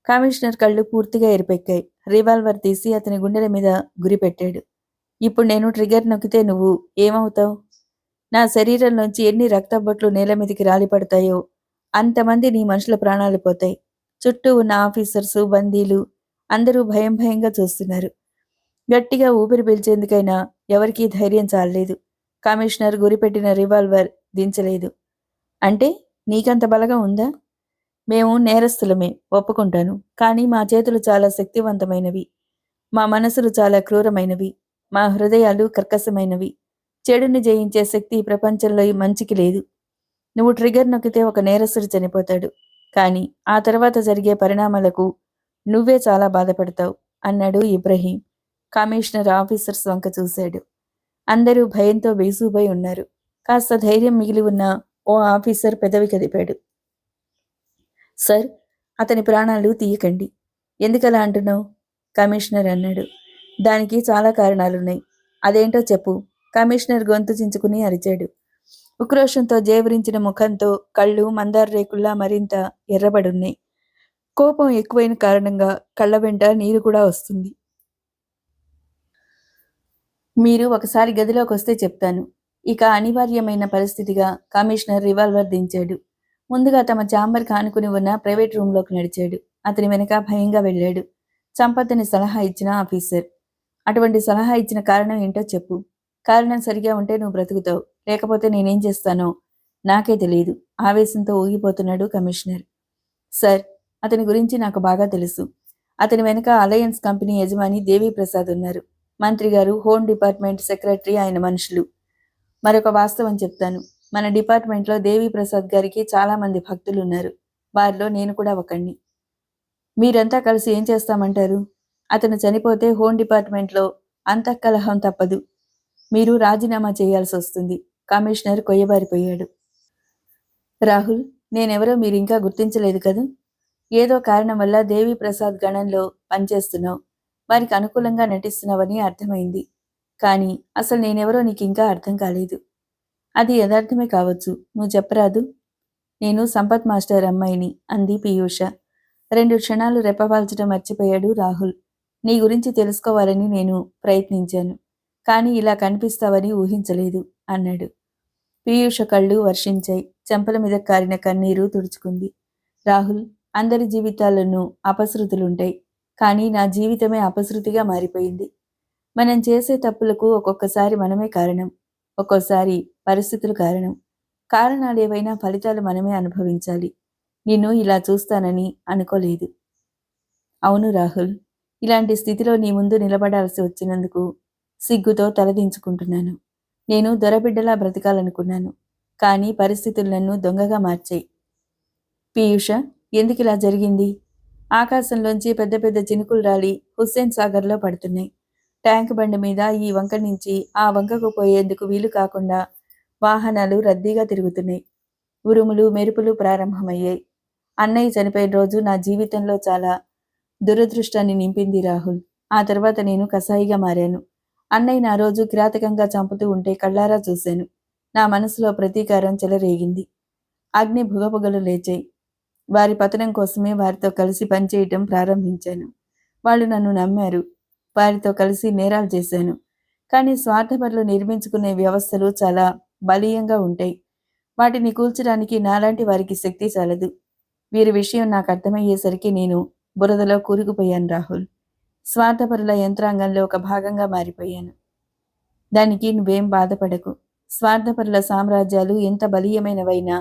కమిషనర్ కళ్ళు పూర్తిగా ఎరిపెక్కాయి. రివాల్వర్ తీసి అతని గుండెల మీద గురిపెట్టాడు. ఇప్పుడు నేను ట్రిగర్ నొక్కితే నువ్వు ఏమవుతావు? నా శరీరంలోంచి ఎన్ని రక్తబొట్లు నేల మీదకి రాలిపడతాయో అంతమంది నీ మనుషుల ప్రాణాలు పోతాయి. చుట్టూ ఉన్న ఆఫీసర్సు, బందీలు అందరూ భయంగా చూస్తున్నారు. గట్టిగా ఊపిరి పీల్చేందుకైనా ఎవరికీ ధైర్యం చాలలేదు. Commissioner గురిపెట్టిన revolver దించలేదు. అంటే నీకంత బలగం ఉందా? మేము నేరస్తులమే, ఒప్పుకుంటాను. కానీ మా చేతులు చాలా శక్తివంతమైనవి. మా మనసులు చాలా క్రూరమైనవి. మా హృదయాలు కర్కశమైనవి. చెడుని జయించే శక్తి ఈ ప్రపంచంలో మంచికి లేదు. నువ్వు ట్రిగర్ నొక్కితే ఒక నేరస్తుడు చనిపోతాడు. కానీ ఆ తర్వాత జరిగే పరిణామాలకు నువ్వే చాలా బాధపడతావు అన్నాడు ఇబ్రహీం. కమిషనర్ ఆఫీసర్స్ వంక చూశాడు. అందరూ భయంతో బేసూపోయి ఉన్నారు. కాస్త ధైర్యం మిగిలి ఉన్న ఓ ఆఫీసర్ పెదవి కదిపాడు. సార్, అతని ప్రాణాలు తీయకండి. ఎందుకలా అంటున్నావు? కమిషనర్ అన్నాడు. దానికి చాలా కారణాలున్నాయి. అదేంటో చెప్పు. కమిషనర్ గొంతు చించుకుని అరిచాడు. ఉక్రోషంతో జేవరించిన ముఖంతో కళ్ళు మందార రేకుల్లా మరింత ఎర్రబడున్నాయి. కోపం ఎక్కువైన కారణంగా కళ్ళ వెంట నీరు కూడా వస్తుంది. మీరు ఒకసారి గదిలోకి వస్తే చెప్తాను. ఇక అనివార్యమైన పరిస్థితిగా కమిషనర్ రివాల్వర్ దించాడు. ముందుగా తమ ఛాంబర్ కానుకుని ఉన్న ప్రైవేట్ రూంలోకి నడిచాడు. అతని వెనక భయంగా వెళ్ళాడు. చంపద్దని సలహా ఇచ్చిన ఆఫీసర్. అటువంటి సలహా ఇచ్చిన కారణం ఏంటో చెప్పు. కారణం సరిగా ఉంటే నువ్వు బ్రతుకుతావు. లేకపోతే నేనేం చేస్తానో నాకే తెలియదు. ఆవేశంతో ఊగిపోతున్నాడు కమిషనర్. సార్, అతని గురించి నాకు బాగా తెలుసు. అతని వెనుక అలయన్స్ కంపెనీ యజమాని దేవీప్రసాద్ ఉన్నారు. మంత్రి గారు, హోమ్ డిపార్ట్మెంట్ సెక్రటరీ ఆయన మనుషులు. మరొక వాస్తవం చెప్తాను. మన డిపార్ట్మెంట్లో దేవీప్రసాద్ గారికి చాలామంది భక్తులున్నారు. వారిలో నేను కూడా ఒకణ్ణి. మీరంతా కలిసి ఏం చేస్తామంటారు? అతను చనిపోతే హోమ్ డిపార్ట్మెంట్లో అంతఃకలహం తప్పదు. మీరు రాజీనామా చేయాల్సి వస్తుంది. కమిషనర్ కొయ్యబారిపోయాడు. రాహుల్, నేనెవరో మీరింకా గుర్తించలేదు కదూ? ఏదో కారణం వల్ల దేవీప్రసాద్ గణంలో పనిచేస్తున్నావు. వారికి అనుకూలంగా నటిస్తున్నావని అర్థమైంది. కానీ అసలు నేనెవరో నీకింకా అర్థం కాలేదు. అది యథార్థమే కావచ్చు. నువ్వు చెప్పరాదు? నేను సంపత్ మాస్టర్ అమ్మాయిని అంది పీయూష. 2 క్షణాలు రెప్పవాల్చడం మర్చిపోయాడు రాహుల్. నీ గురించి తెలుసుకోవాలని నేను ప్రయత్నించాను. కానీ ఇలా కనిపిస్తావని ఊహించలేదు అన్నాడు. పీయూష కళ్ళు వర్షించాయి. చెంపల మీద కారిన కన్నీరు తుడుచుకుంది. రాహుల్, అందరి జీవితాల్లోనూ అపశృతులుంటాయి. కానీ నా జీవితమే అపశృతిగా మారిపోయింది. మనం చేసే తప్పులకు ఒక్కొక్కసారి మనమే కారణం. ఒక్కోసారి పరిస్థితులు కారణం. కారణాలేవైనా ఫలితాలు మనమే అనుభవించాలి. నిన్ను ఇలా చూస్తానని అనుకోలేదు. అవును రాహుల్, ఇలాంటి స్థితిలో నీ ముందు నిలబడాల్సి వచ్చినందుకు సిగ్గుతో తలదించుకుంటున్నాను. నేను దొరబిడ్డలా బ్రతకాలనుకున్నాను. కానీ పరిస్థితులు నన్ను దొంగగా మార్చాయి. పీయూష, ఎందుకిలా జరిగింది? ఆకాశంలోంచి పెద్ద పెద్ద చినుకులు రాలి హుస్సేన్ సాగర్లో పడుతున్నాయి. ట్యాంక్ బండి మీద ఈ వంక నుంచి ఆ వంకకు పోయేందుకు వీలు కాకుండా వాహనాలు రద్దీగా తిరుగుతున్నాయి. ఉరుములు, మెరుపులు ప్రారంభమయ్యాయి. అన్నయ్య చనిపోయిన రోజు నా జీవితంలో చాలా దురదృష్టాన్ని నింపింది రాహుల్. ఆ తర్వాత నేను కసాయిగా మారాను. అన్నయ్యని ఆ రోజు కిరాతకంగా చంపుతూ ఉంటే కళ్ళారా చూశాను. నా మనసులో ప్రతీకారం చెలరేగింది. అగ్ని భుగభుగలు లేచాయి. వారి పతనం కోసమే వారితో కలిసి పనిచేయటం ప్రారంభించాను. వాళ్ళు నన్ను నమ్మారు. వారితో కలిసి నేరాలు చేశాను. కానీ స్వార్థపరులు నిర్మించుకునే వ్యవస్థలు చాలా బలీయంగా ఉంటాయి. వాటిని కూల్చడానికి నాలాంటి వారికి శక్తి చాలదు. వీరి విషయం నాకు అర్థమయ్యేసరికి నేను బురదలో కూరుకుపోయాను రాహుల్. స్వార్థపరుల యంత్రాంగంలో ఒక భాగంగా మారిపోయాను. దానికి నువ్వేం బాధపడకు. స్వార్థపరుల సామ్రాజ్యాలు ఎంత బలీయమైనవైనా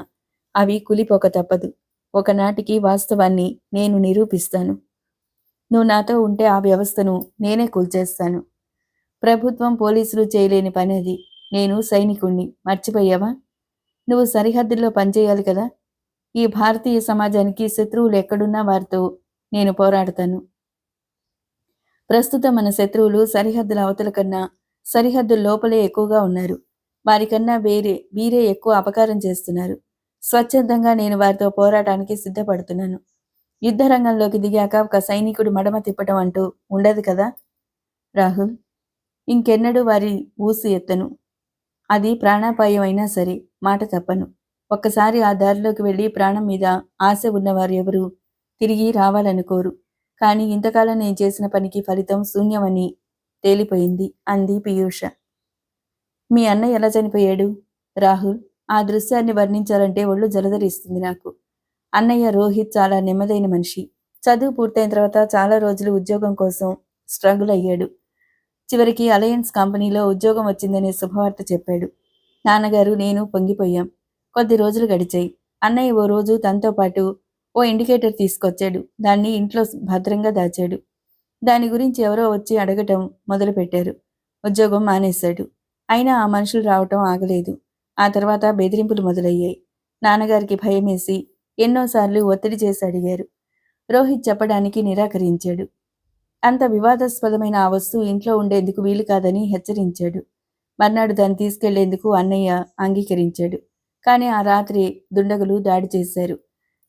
అవి కూలిపోక తప్పదు. ఒకనాటికి వాస్తవాన్ని నేను నిరూపిస్తాను. నువ్వు నాతో ఉంటే ఆ వ్యవస్థను నేనే కూల్చేస్తాను. ప్రభుత్వం, పోలీసులు చేయలేని పని అది. నేను సైనికుణ్ణి, మర్చిపోయావా? నువ్వు సరిహద్దుల్లో పనిచేయాలి కదా. ఈ భారతీయ సమాజానికి శత్రువులు ఎక్కడున్నా వారితో నేను పోరాడతాను. ప్రస్తుతం మన శత్రువులు సరిహద్దుల అవతల కన్నా సరిహద్దుల లోపలే ఎక్కువగా ఉన్నారు. వారికన్నా వీరే ఎక్కువ అపకారం చేస్తున్నారు. స్వచ్ఛందంగా నేను వారితో పోరాటానికి సిద్ధపడుతున్నాను. యుద్ధ రంగంలోకి దిగాక ఒక సైనికుడు మడమ తిప్పటం అంటూ ఉండదు కదా రాహుల్. ఇంకెన్నడూ వారి ఊసి ఎత్తను. అది ప్రాణాపాయం అయినా సరే మాట తప్పను. ఒక్కసారి ఆ దారిలోకి వెళ్ళి ప్రాణం మీద ఆశ ఉన్నవారు ఎవరూ తిరిగి రావాలనుకోరు. కానీ ఇంతకాలం నేను చేసిన పనికి ఫలితం శూన్యమని తేలిపోయింది అంది పీయూష. మీ అన్నయ్య ఎలా చనిపోయాడు రాహుల్? ఆ దృశ్యాన్ని వర్ణించాలంటే ఒళ్ళు జలధరిస్తుంది నాకు. అన్నయ్య రోహిత్ చాలా నెమ్మదైన మనిషి. చదువు పూర్తయిన తర్వాత చాలా రోజులు ఉద్యోగం కోసం స్ట్రగుల్ అయ్యాడు. చివరికి అలయన్స్ కంపెనీలో ఉద్యోగం వచ్చిందనే శుభవార్త చెప్పాడు. నాన్నగారు, నేను పొంగిపోయాం. కొద్ది రోజులు గడిచాయి. అన్నయ్య ఓ రోజు తనతో పాటు ఓ ఇండికేటర్ తీసుకొచ్చాడు. దాన్ని ఇంట్లో భద్రంగా దాచాడు. దాని గురించి ఎవరో వచ్చి అడగటం మొదలుపెట్టారు. ఉద్యోగం మానేశాడు. అయినా ఆ మనుషులు రావటం ఆగలేదు. ఆ తర్వాత బెదిరింపులు మొదలయ్యాయి. నాన్నగారికి భయమేసి ఎన్నోసార్లు ఒత్తిడి చేసి అడిగారు. రోహిత్ చెప్పడానికి నిరాకరించాడు. అంత వివాదాస్పదమైన ఆ వస్తువు ఇంట్లో ఉండేందుకు వీలు కాదని హెచ్చరించాడు. మర్నాడు దాన్ని తీసుకెళ్లేందుకు అన్నయ్య అంగీకరించాడు. కానీ ఆ రాత్రి దుండగులు దాడి చేశారు.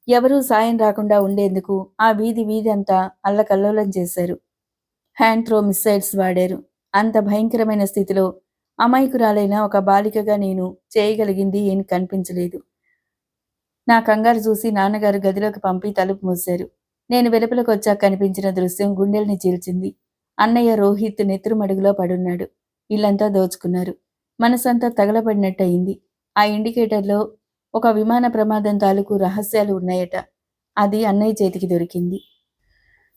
ఎవరూ సాయం రాకుండా ఉండేందుకు ఆ వీధి అంతా అల్లకల్లోలం చేశారు. హ్యాండ్ త్రో మిస్సైల్స్ వాడారు. అంత భయంకరమైన స్థితిలో అమాయకురాలైన ఒక బాలికగా నేను చేయగలిగింది ఏం కనిపించలేదు. నా కంగారు చూసి నాన్నగారు గదిలోకి పంపి తలుపు మూశారు. నేను వెలుపలకొచ్చాక కనిపించిన దృశ్యం గుండెల్ని చీల్చింది. అన్నయ్య రోహిత్ నెత్తురుమడుగులో పడున్నాడు. ఇల్లంతా దోచుకున్నారు. మనసంతా తగలబడినట్టయింది. ఆ ఇండికేటర్లో ఒక విమాన ప్రమాదం తాలూకు రహస్యాలు ఉన్నాయట. అది అన్నయ్య చేతికి దొరికింది.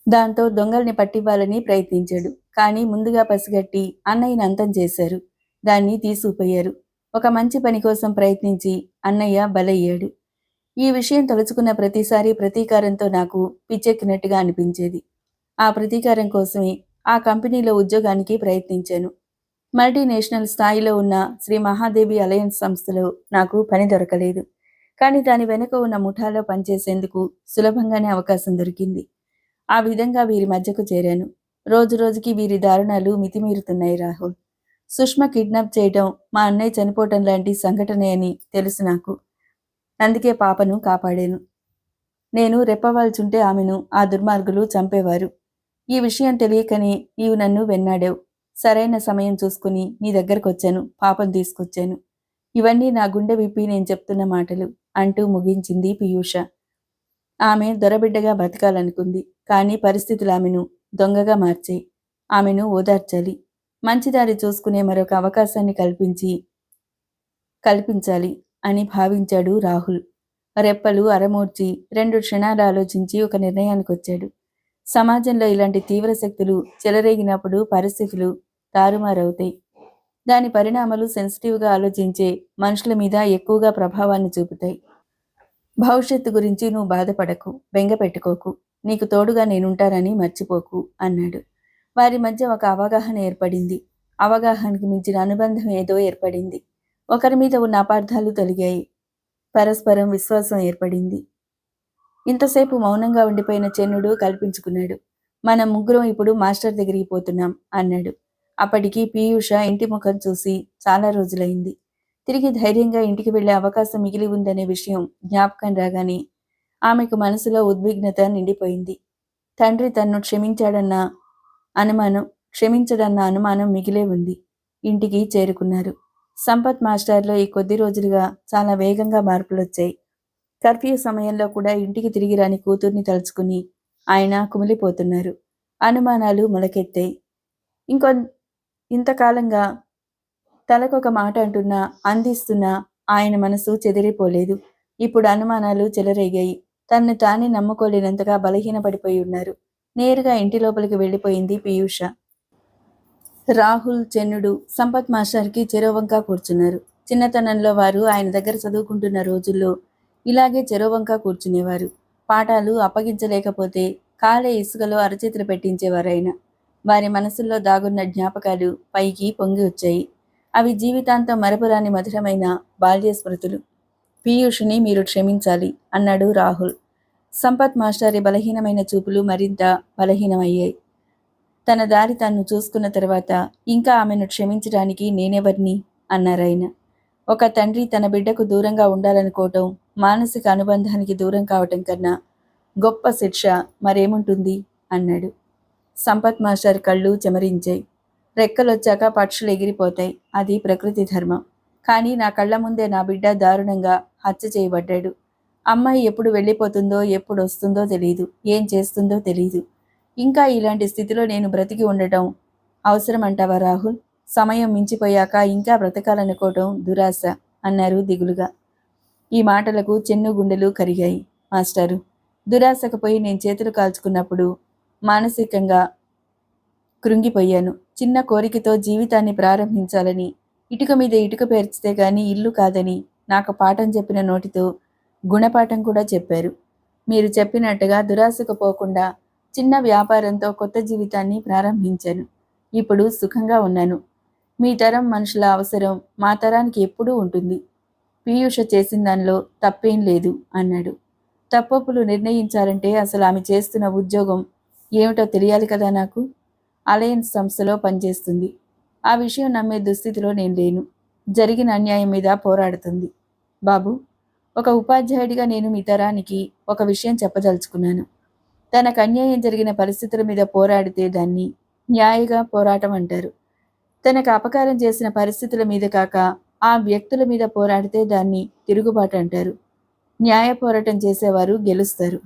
దాంతో దొంగల్ని పట్టివ్వాలని ప్రయత్నించాడు. కానీ ముందుగా పసిగట్టి అన్నయ్యని అంతం చేశారు. దాన్ని తీసుకుపోయారు. ఒక మంచి పని కోసం ప్రయత్నించి అన్నయ్య బలయ్యాడు. ఈ విషయం తలుచుకున్న ప్రతిసారి ప్రతీకారంతో నాకు పిచ్చెక్కినట్టుగా అనిపించేది. ఆ ప్రతీకారం కోసమే ఆ కంపెనీలో ఉద్యోగానికి ప్రయత్నించాను. మల్టీనేషనల్ స్థాయిలో ఉన్న శ్రీ మహాదేవి అలయన్స్ సంస్థలో నాకు పని దొరకలేదు. కానీ దాని వెనుక ఉన్న ముఠాలో పనిచేసేందుకు సులభంగానే అవకాశం దొరికింది. ఆ విధంగా వీరి మధ్యకు చేరాను. రోజురోజుకి వీరి దారుణాలు మితిమీరుతున్నాయి రాహుల్. సుష్మ కిడ్నాప్ చేయటం మా అన్నయ్య చనిపోవటం లాంటి సంఘటనే అని తెలుసు నాకు. అందుకే పాపను కాపాడాను. నేను రెప్పవాల్చుంటే ఆమెను ఆ దుర్మార్గులు చంపేవారు. ఈ విషయం తెలియకనే నీవు నన్ను వెన్నాడావు. సరైన సమయం చూసుకుని నీ దగ్గరకొచ్చాను. పాపం తీసుకొచ్చాను. ఇవన్నీ నా గుండె విప్పి నేను చెప్తున్న మాటలు అంటూ ముగించింది పీయూష. ఆమె దొరబిడ్డగా బతకాలనుకుంది. కానీ పరిస్థితులు ఆమెను దొంగగా మార్చాయి. ఆమెను ఓదార్చాలి. మంచిదారి చూసుకునే మరొక అవకాశాన్ని కల్పించాలి అని భావించాడు రాహుల్. రెప్పలు అరమూర్చి 2 క్షణాలు ఆలోచించి ఒక నిర్ణయానికొచ్చాడు. సమాజంలో ఇలాంటి తీవ్ర శక్తులు చెలరేగినప్పుడు పరిస్థితులు తారుమారవుతాయి. దాని పరిణామాలు సెన్సిటివ్గా ఆలోచించే మనుషుల మీద ఎక్కువగా ప్రభావాన్ని చూపుతాయి. భవిష్యత్తు గురించి నువ్వు బాధపడకు, బెంగ పెట్టుకోకు. నీకు తోడుగా నేనుంటానని మర్చిపోకు అన్నాడు. వారి మధ్య ఒక అవగాహన ఏర్పడింది. అవగాహనకి మించిన అనుబంధం ఏదో ఏర్పడింది. ఒకరి మీద ఉన్న అపార్థాలు తొలగాయి. పరస్పరం విశ్వాసం ఏర్పడింది. ఇంతసేపు మౌనంగా ఉండిపోయిన చెన్నుడు కల్పించుకున్నాడు. మనం ముగ్గురం ఇప్పుడు మాస్టర్ దగ్గరికి పోతున్నాం అన్నాడు. అప్పటికి పీయూష ఇంటి ముఖం చూసి చాలా రోజులైంది. తిరిగి ధైర్యంగా ఇంటికి వెళ్లే అవకాశం మిగిలి ఉందనే విషయం జ్ఞాపకం రాగానే ఆమెకు మనసులో ఉద్విగ్నత నిండిపోయింది. తండ్రి తన్ను అనుమానం క్షమించడన్న అనుమానం మిగిలే ఉంది. ఇంటికి చేరుకున్నారు. సంపత్ మాస్టర్లో ఈ కొద్ది రోజులుగా చాలా వేగంగా మార్పులొచ్చాయి. కర్ఫ్యూ సమయంలో కూడా ఇంటికి తిరిగి రాని కూతుర్ని తలుచుకుని ఆయన కుమిలిపోతున్నారు. అనుమానాలు మొలకెత్తాయి. ఇంకొ ఇంతకాలంగా తలకొక మాట అంటున్నా, అందిస్తున్నా ఆయన మనసు చెదిరిపోలేదు. ఇప్పుడు అనుమానాలు చెలరేగాయి. తనను తానే నమ్ముకోలేనంతగా బలహీనపడిపోయి ఉన్నారు. నేరుగా ఇంటి లోపలికి వెళ్ళిపోయింది పీయూష. రాహుల్, చెన్నుడు సంపత్ మాస్టర్కి చెరోవంకా కూర్చున్నారు. చిన్నతనంలో వారు ఆయన దగ్గర చదువుకుంటున్న రోజుల్లో ఇలాగే చెరోవంకా కూర్చునేవారు. పాఠాలు అప్పగించలేకపోతే కాలే ఇసుకలో అరచేతులు పెట్టించేవారాయన. వారి మనసుల్లో దాగున్న జ్ఞాపకాలు పైకి పొంగి వచ్చాయి. అవి జీవితాంతం మరపురాని మధురమైన బాల్య స్మృతులు. పీయూష్ని మీరు క్షమించాలి అన్నాడు రాహుల్. సంపత్ మాస్టారి బలహీనమైన చూపులు మరింత బలహీనమయ్యాయి. తన దారి తాను చూసుకున్న తర్వాత ఇంకా ఆమెను క్షమించడానికి నేనెవర్ని అన్నారాయన. ఒక తండ్రి తన బిడ్డకు దూరంగా ఉండాలనుకోవటం మానసిక అనుబంధానికి దూరం కావటం కన్నా గొప్ప శిక్ష మరేముంటుంది అన్నాడు. సంపత్ మాస్టర్ కళ్ళు చెమరించాయి. రెక్కలొచ్చాక పక్షులు ఎగిరిపోతాయి, అది ప్రకృతి ధర్మం. కానీ నా కళ్ళ ముందే నా బిడ్డ దారుణంగా హత్య చేయబడ్డాడు. అమ్మాయి ఎప్పుడు వెళ్ళిపోతుందో ఎప్పుడు వస్తుందో తెలీదు, ఏం చేస్తుందో తెలీదు. ఇంకా ఇలాంటి స్థితిలో నేను బ్రతికి ఉండటం అవసరమంటావా రాహుల్? సమయం మించిపోయాక ఇంకా బ్రతకాలనుకోవటం దురాశ అన్నారు దిగులుగా. ఈ మాటలకు చెన్ను గుండెలు కరిగాయి. మాస్టారు, దురాశకు పోయి నేను చేతులు కాల్చుకున్నప్పుడు మానసికంగా కృంగిపోయాను. చిన్న కోరికతో జీవితాన్ని ప్రారంభించాలని, ఇటుక మీద ఇటుక పేర్చితే గాని ఇల్లు కాదని నాకు పాఠం చెప్పిన నోటితో గుణపాఠం కూడా చెప్పారు. మీరు చెప్పినట్టుగా దురాశకు పోకుండా చిన్న వ్యాపారంతో కొత్త జీవితాన్ని ప్రారంభించాను. ఇప్పుడు సుఖంగా ఉన్నాను. మీ తరం మనుషుల అవసరం మా తరానికి ఎప్పుడూ ఉంటుంది. పీయూష చేసిన దానిలో తప్పేం లేదు అన్నాడు. తప్పొప్పులు నిర్ణయించాలంటే అసలు ఆమె చేస్తున్న ఉద్యోగం ఏమిటో తెలియాలి కదా నాకు. అలయన్స్ సంస్థలో పనిచేస్తుంది. ఆ విషయం నమ్మే దుస్థితిలో నేను లేను. జరిగిన అన్యాయం మీద పోరాడుతుంది. బాబు, ఒక ఉపాధ్యాయుడిగా నేను మీ తరానికి ఒక విషయం చెప్పదలుచుకున్నాను. తనకు అన్యాయం జరిగిన పరిస్థితుల మీద పోరాడితే దాన్ని న్యాయగా పోరాటం అంటారు. తనకు అపకారం చేసిన పరిస్థితుల మీద కాక ఆ వ్యక్తుల మీద పోరాడితే దాన్ని తిరుగుబాటు అంటారు. న్యాయ పోరాటం చేసేవారు గెలుస్తారు.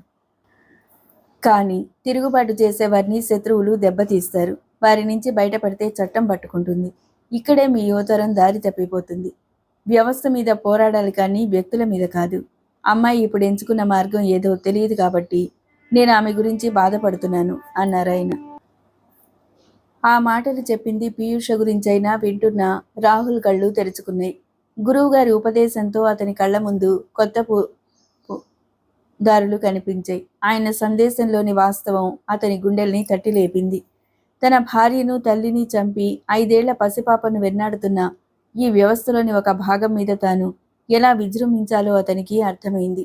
కానీ తిరుగుబాటు చేసేవారిని శత్రువులు దెబ్బతీస్తారు. వారి నుంచి బయటపడితే చట్టం పట్టుకుంటుంది. ఇక్కడే మీ యువతరం దారి తప్పిపోతుంది. వ్యవస్థ మీద పోరాడాలి కానీ వ్యక్తుల మీద కాదు. అమ్మాయి ఇప్పుడు ఎంచుకున్న మార్గం ఏదో తెలియదు కాబట్టి నేను ఆమె గురించి బాధపడుతున్నాను అన్నారాయన. ఆ మాటలు చెప్పింది పీయూష గురించైనా వింటున్న రాహుల్ కళ్ళు తెరుచుకున్నాయి. గురువుగారి ఉపదేశంతో అతని కళ్ళ ముందు కొత్త దారులు కనిపించాయి. ఆయన సందేశంలోని వాస్తవం అతని గుండెల్ని తట్టిలేపింది. తన భార్యను తల్లిని చంపి 5 ఏళ్ల పసిపాపను వెన్నాడుతున్న ఈ వ్యవస్థలోని ఒక భాగం మీద తాను ఎలా విజృంభించాలో అతనికి అర్థమైంది.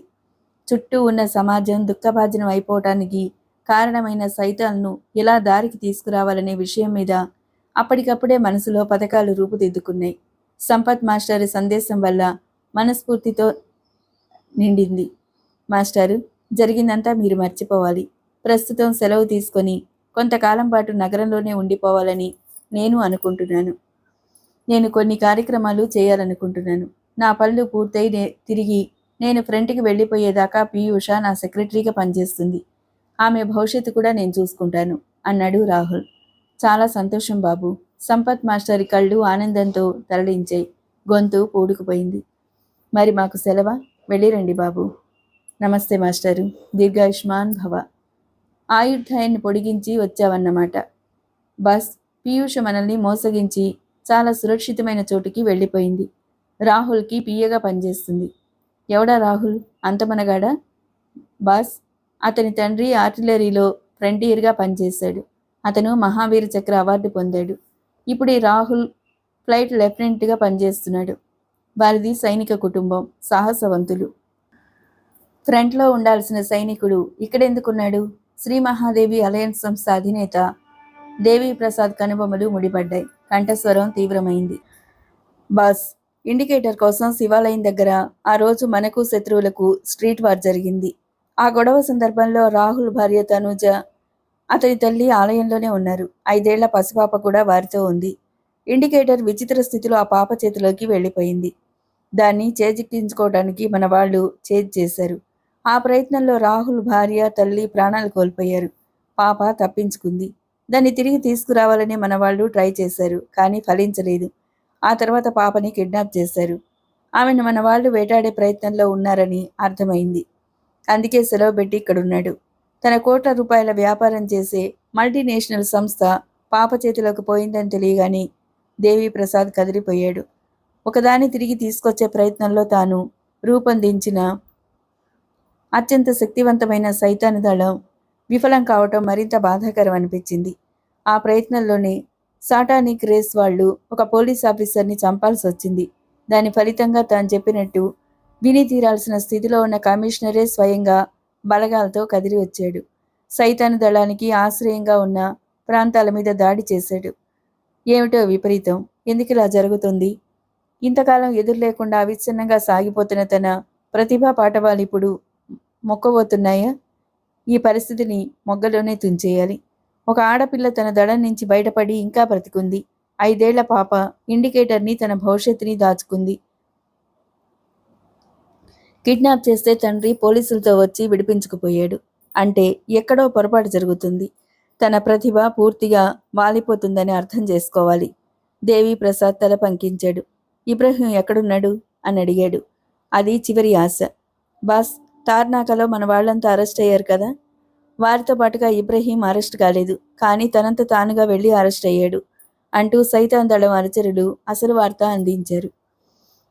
చుట్టూ ఉన్న సమాజం దుఃఖభాజనం అయిపోవటానికి కారణమైన సైతాలను ఎలా దారికి తీసుకురావాలనే విషయం మీద అప్పటికప్పుడే మనసులో పథకాలు రూపుదిద్దుకున్నాయి. సంపత్ మాస్టర్ సందేశం వల్ల మనస్ఫూర్తితో నిండింది. మాస్టారు, జరిగిందంతా మీరు మర్చిపోవాలి. ప్రస్తుతం సెలవు తీసుకొని కొంతకాలం పాటు నగరంలోనే ఉండిపోవాలని నేను అనుకుంటున్నాను. నేను కొన్ని కార్యక్రమాలు చేయాలనుకుంటున్నాను. నా పనులు పూర్తయి తిరిగి నేను ఫ్రంట్కి వెళ్ళిపోయేదాకా పీయూష నా సెక్రటరీగా పనిచేస్తుంది. ఆమె భవిష్యత్తు కూడా నేను చూసుకుంటాను అన్నాడు రాహుల్. చాలా సంతోషం బాబు. సంపత్ మాస్టరి కళ్ళు ఆనందంతో తరలించాయి. గొంతు పూడుకుపోయింది. మరి మాకు సెలవా? వెళ్ళిరండి బాబు. నమస్తే మాస్టరు. దీర్ఘాయుష్మాన్ భవ. ఆయుర్దాయాన్ని పొడిగించి వచ్చావన్నమాట. బస్ పీయూష మనల్ని మోసగించి చాలా సురక్షితమైన చోటుకి వెళ్ళిపోయింది. రాహుల్కి పియ్యగా పనిచేస్తుంది. ఎవడా రాహుల్? అంతమనగాడా? బాస్, అతని తండ్రి ఆర్టిలరీలో ఫ్రంటియర్గా పనిచేశాడు. అతను మహావీర చక్ర అవార్డు పొందాడు. ఇప్పుడు ఈ రాహుల్ ఫ్లైట్ లెఫ్టినెంట్గా పనిచేస్తున్నాడు. వారిది సైనిక కుటుంబం, సాహసవంతులు. ఫ్రంట్లో ఉండాల్సిన సైనికుడు ఇక్కడెందుకున్నాడు? శ్రీ మహాదేవి అలయన్స్ సంస్థ అధినేత దేవీ ప్రసాద్ కనుబొమ్మలు ముడిపడ్డాయి. కంఠస్వరం తీవ్రమైంది. బాస్, ఇండికేటర్ కోసం శివాలయం దగ్గర ఆ రోజు మనకు శత్రువులకు స్ట్రీట్ వార్ జరిగింది. ఆ గొడవ సందర్భంలో రాహుల్ భార్య తనూజ, అతని తల్లి ఆలయంలోనే ఉన్నారు. 5 ఏళ్ల పసిపాప కూడా వారితో ఉంది. ఇండికేటర్ విచిత్ర స్థితిలో ఆ పాప చేతిలోకి వెళ్ళిపోయింది. దాన్ని చేజిక్కించుకోవడానికి మన వాళ్ళు చేశారు. ఆ ప్రయత్నంలో రాహుల్ భార్య తల్లి ప్రాణాలు కోల్పోయారు. పాప తప్పించుకుంది. దాన్ని తిరిగి తీసుకురావాలని మన వాళ్ళు ట్రై చేశారు, కానీ ఫలించలేదు. ఆ తర్వాత పాపని కిడ్నాప్ చేశారు. ఆమెను మన వాళ్ళు వేటాడే ప్రయత్నంలో ఉన్నారని అర్థమైంది. అందుకే సెలవు పెట్టి ఇక్కడున్నాడు. తన కోట్ల రూపాయల వ్యాపారం చేసే మల్టీనేషనల్ సంస్థ పాప చేతిలోకి పోయిందని తెలియగానే దేవీప్రసాద్ కదిలిపోయాడు. ఒకదాన్ని తిరిగి తీసుకొచ్చే ప్రయత్నంలో తాను రూపొందించిన అత్యంత శక్తివంతమైన సైతాన్ దళం విఫలం కావటం మరింత బాధాకరం అనిపించింది. ఆ ప్రయత్నంలోనే సాటానిక్ రేస్ వాళ్ళు ఒక పోలీస్ ఆఫీసర్ని చంపాల్సి వచ్చింది. దాని ఫలితంగా తాను చెప్పినట్టు విని తీరాల్సిన స్థితిలో ఉన్న కమిషనరే స్వయంగా బలగాలతో కదిలి వచ్చాడు. సైతాన్ దళానికి ఆశ్రయంగా ఉన్న ప్రాంతాల మీద దాడి చేశాడు. ఏమిటో విపరీతం! ఎందుకిలా జరుగుతుంది? ఇంతకాలం ఎదురు లేకుండా అవిచ్ఛిన్నంగా సాగిపోతున్న తన ప్రతిభా పాటవాలు ఇప్పుడు మొక్కబోతున్నాయా? ఈ పరిస్థితిని మొగ్గలోనే తుంచేయాలి. ఒక ఆడపిల్ల తన దడం నుంచి బయటపడి ఇంకా బ్రతికుంది. 5 ఏళ్ల పాప ఇండికేటర్ని తన భవిష్యత్తుని దాచుకుంది. కిడ్నాప్ చేస్తే తండ్రి పోలీసులతో వచ్చి విడిపించుకుపోయాడు. అంటే ఎక్కడో పొరపాటు జరుగుతుంది. తన ప్రతిభ పూర్తిగా వాలిపోతుందని అర్థం చేసుకోవాలి. దేవీప్రసాద్ తల పంకించాడు. ఇబ్రహీం ఎక్కడున్నాడు అని అడిగాడు. అది చివరి ఆశ. బాస్, తార్నాకలో మన వాళ్ళంతా అరెస్ట్ అయ్యారు కదా. వారితో పాటుగా ఇబ్రహీం అరెస్ట్ కాలేదు, కానీ తనంత తానుగా వెళ్ళి అరెస్ట్ అయ్యాడు అంటూ సైతాన్ దళం అనుచరులు అసలు వార్త అందించారు.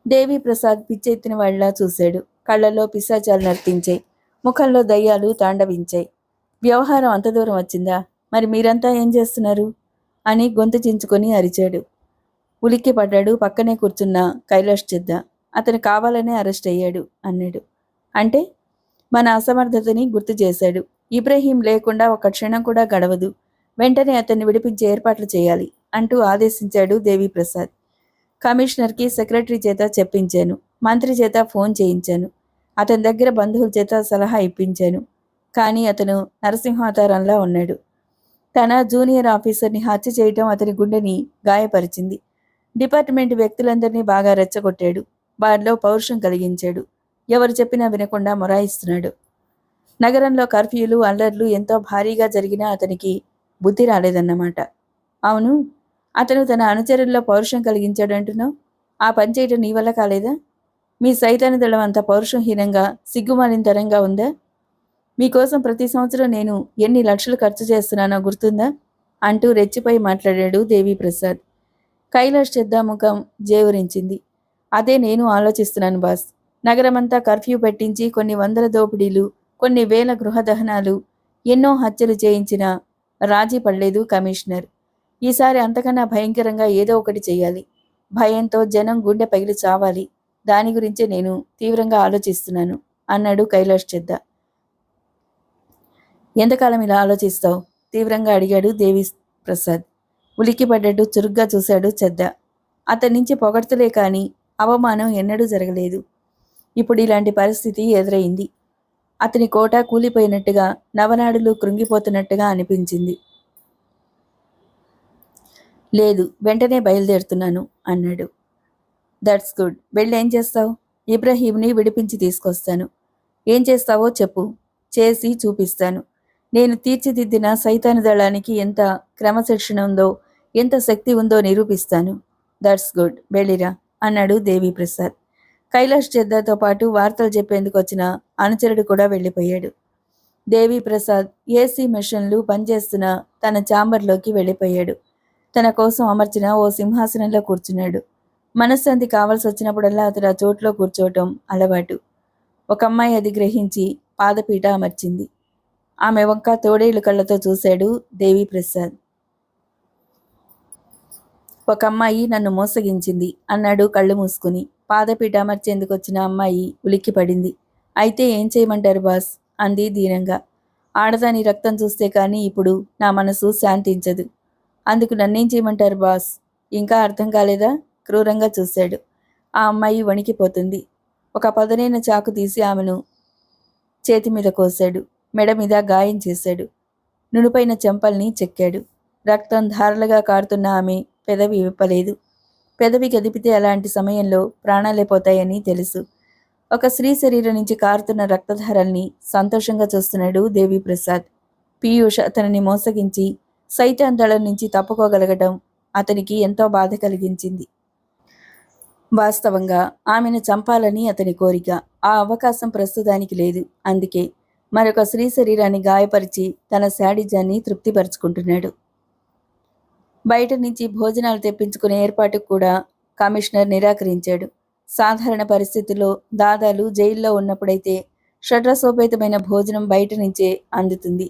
దేవీప్రసాద్ పిచ్చెత్తిన వాళ్ళలా చూశాడు. కళ్ళల్లో పిశాచాలు నర్తించాయి. ముఖంలో దయ్యాలు తాండవించాయి. వ్యవహారం అంత దూరం వచ్చిందా? మరి మీరంతా ఏం చేస్తున్నారు అని గొంతు చించుకొని అరిచాడు. ఉలిక్కి పడ్డాడు పక్కనే కూర్చున్న కైలాష్ చెద్ద. అతను కావాలనే అరెస్ట్ అయ్యాడు అన్నాడు. అంటే? మన అసమర్థతని గుర్తు చేశాడు. ఇబ్రహీం లేకుండా ఒక క్షణం కూడా గడవదు. వెంటనే అతన్ని విడిపించే ఏర్పాట్లు చేయాలి అంటూ ఆదేశించాడు దేవీప్రసాద్. కమిషనర్కి సెక్రటరీ చేత చెప్పించాను. మంత్రి చేత ఫోన్ చేయించాను. అతని దగ్గర బంధువుల చేత సలహా ఇప్పించాను. కానీ అతను నరసింహావతారంలా ఉన్నాడు. తన జూనియర్ ఆఫీసర్ని హత్య చేయటం అతని గుండెని గాయపరిచింది. డిపార్ట్మెంట్ వ్యక్తులందరినీ బాగా రెచ్చగొట్టాడు. వారిలో పౌరుషం కలిగించాడు. ఎవరు చెప్పినా వినకుండా మొరాయిస్తున్నాడు. నగరంలో కర్ఫ్యూలు, అల్లర్లు ఎంతో భారీగా జరిగినా అతనికి బుద్ధి రాలేదన్నమాట. అవును, అతను తన అనుచరుల్లో పౌరుషం కలిగించాడంటున్నావు. ఆ పని చేయటం నీ వల్ల కాలేదా? మీ సైతాన్ దళం అంత పౌరుషంహీనంగా, సిగ్గుమాలినతరంగా ఉందా? మీకోసం ప్రతి సంవత్సరం నేను ఎన్ని లక్షలు ఖర్చు చేస్తున్నానో గుర్తుందా అంటూ రెచ్చిపోయి మాట్లాడాడు దేవీప్రసాద్. కైలాష్ చెద్దా ముఖం జేవురించింది. అదే నేను ఆలోచిస్తున్నాను బాస్. నగరమంతా కర్ఫ్యూ పెట్టించి కొన్ని వందల దోపిడీలు, కొన్ని వేల గృహదహనాలు, ఎన్నో హత్యలు చేయించిన రాజీ పడలేదు కమిషనర్. ఈసారి అంతకన్నా భయంకరంగా ఏదో ఒకటి చెయ్యాలి. భయంతో జనం గుండె పగిలి చావాలి. దాని గురించే నేను తీవ్రంగా ఆలోచిస్తున్నాను అన్నాడు కైలాష్ చెద్దా. ఎంతకాలం ఇలా ఆలోచిస్తావు? తీవ్రంగా అడిగాడు దేవీప్రసాద్. ఉలిక్కిపడ్డట్టు చురుగ్గా చూశాడు చెద్దా. అతని నుంచి పొగడ్తలే కాని అవమానం ఎన్నడూ జరగలేదు. ఇప్పుడు ఇలాంటి పరిస్థితి ఎదురైంది. అతని కోట కూలిపోయినట్టుగా, నవనాడులు కృంగిపోతున్నట్టుగా అనిపించింది. లేదు, వెంటనే బయలుదేరుతున్నాను అన్నాడు. That's good. వెళ్ళేం చేస్తావు? ఇబ్రహీంని విడిపించి తీసుకొస్తాను. ఏం చేస్తావో చెప్పు, చేసి చూపిస్తాను. నేను తీర్చిదిద్దిన సైతాను దళానికి ఎంత క్రమశిక్షణ ఉందో, ఎంత శక్తి ఉందో నిరూపిస్తాను. దట్స్ గుడ్, వెళ్ళిరా అన్నాడు దేవీప్రసాద్. కైలాష్ చెద్దాతో పాటు వార్తలు చెప్పేందుకు వచ్చిన అనుచరుడు కూడా వెళ్ళిపోయాడు. దేవీప్రసాద్ ఏసీ మెషిన్లు పనిచేస్తున్న తన ఛాంబర్లోకి వెళ్ళిపోయాడు. తన కోసం అమర్చిన ఓ సింహాసనంలో కూర్చున్నాడు. మనశ్శాంతి కావాల్సి వచ్చినప్పుడల్లా అతడు ఆ చోట్లో కూర్చోవటం అలవాటు. ఒక అమ్మాయి అది గ్రహించి పాదపీట అమర్చింది. ఆమె వంక తోడేళ్లు కళ్ళతో చూశాడు దేవీప్రసాద్. ఒక అమ్మాయి నన్ను మోసగించింది అన్నాడు కళ్ళు మూసుకుని. పాదపీట అమర్చేందుకు వచ్చిన అమ్మాయి ఉలిక్కిపడింది. అయితే ఏం చేయమంటారు బాస్ అంది దీనంగా. ఆడదాని రక్తం చూస్తే కానీ ఇప్పుడు నా మనసు శాంతించదు. అందుకు నన్నేం చేయమంటారు బాస్? ఇంకా అర్థం కాలేదా? క్రూరంగా చూశాడు. ఆ అమ్మాయి వణికిపోతుంది. ఒక పదునైన చాకు తీసి ఆమెను చేతి మీద కోశాడు. మెడ మీద గాయం చేశాడు. నునుపైన చెంపల్ని చెక్కాడు. రక్తం ధారలుగా కారుతున్న ఆమె పెదవి విప్పలేదు. పెదవి కదిపితే అలాంటి సమయంలో ప్రాణాలే పోతాయని తెలుసు. ఒక స్త్రీ శరీరం నుంచి కారుతున్న రక్తధారల్ని సంతోషంగా చూస్తున్నాడు దేవిప్రసాద్. పీయూష్ అతనిని మోసగించి సైతాన్ దళం నుంచి తప్పుకోగలగటం అతనికి ఎంతో బాధ కలిగించింది. వాస్తవంగా ఆమెను చంపాలని అతని కోరిక. ఆ అవకాశం ప్రస్తుతానికి లేదు. అందుకే మరొక స్త్రీ శరీరాన్ని గాయపరిచి తన శాడిజాన్ని తృప్తిపరుచుకుంటున్నాడు. బయట నుంచి భోజనాలు తెప్పించుకునే ఏర్పాటుకు కూడా కమిషనర్ నిరాకరించాడు. సాధారణ పరిస్థితుల్లో దాదాలు జైల్లో ఉన్నప్పుడైతే షడ్రసోపేతమైన భోజనం బయట నుంచే అందుతుంది.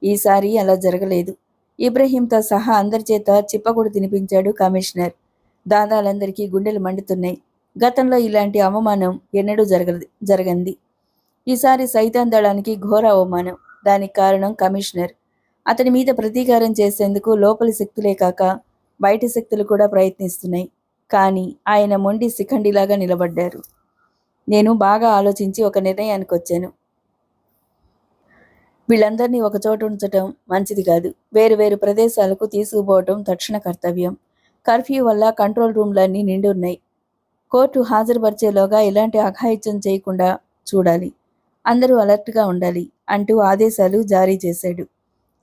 ఈసారి అలా జరగలేదు. ఇబ్రహీంతో సహా అందరి చేత చిప్పకూడు తినిపించాడు కమిషనర్. దాదాలందరికీ గుండెలు మండుతున్నాయి. గతంలో ఇలాంటి అవమానం ఎన్నడూ జరగంది. ఈసారి సైతాన్ దళానికి ఘోర అవమానం. దానికి కారణం కమిషనర్. అతని మీద ప్రతీకారం చేసేందుకు లోపలి శక్తులే కాక బయటి శక్తులు కూడా ప్రయత్నిస్తున్నాయి. కానీ ఆయన మొండి శిఖండిలాగా నిలబడ్డారు. నేను బాగా ఆలోచించి ఒక నిర్ణయానికి వచ్చాను. వీళ్ళందరినీ ఒకచోట ఉంచటం మంచిది కాదు. వేరు వేరు ప్రదేశాలకు తీసుకుపోవటం తక్షణ కర్తవ్యం. కర్ఫ్యూ వల్ల కంట్రోల్ రూమ్లన్నీ నిండి ఉన్నాయి. కోర్టు హాజరుపరిచేలోగా ఎలాంటి అఘాయిత్యం చేయకుండా చూడాలి. అందరూ అలర్ట్గా ఉండాలి అంటూ ఆదేశాలు జారీ చేశాడు.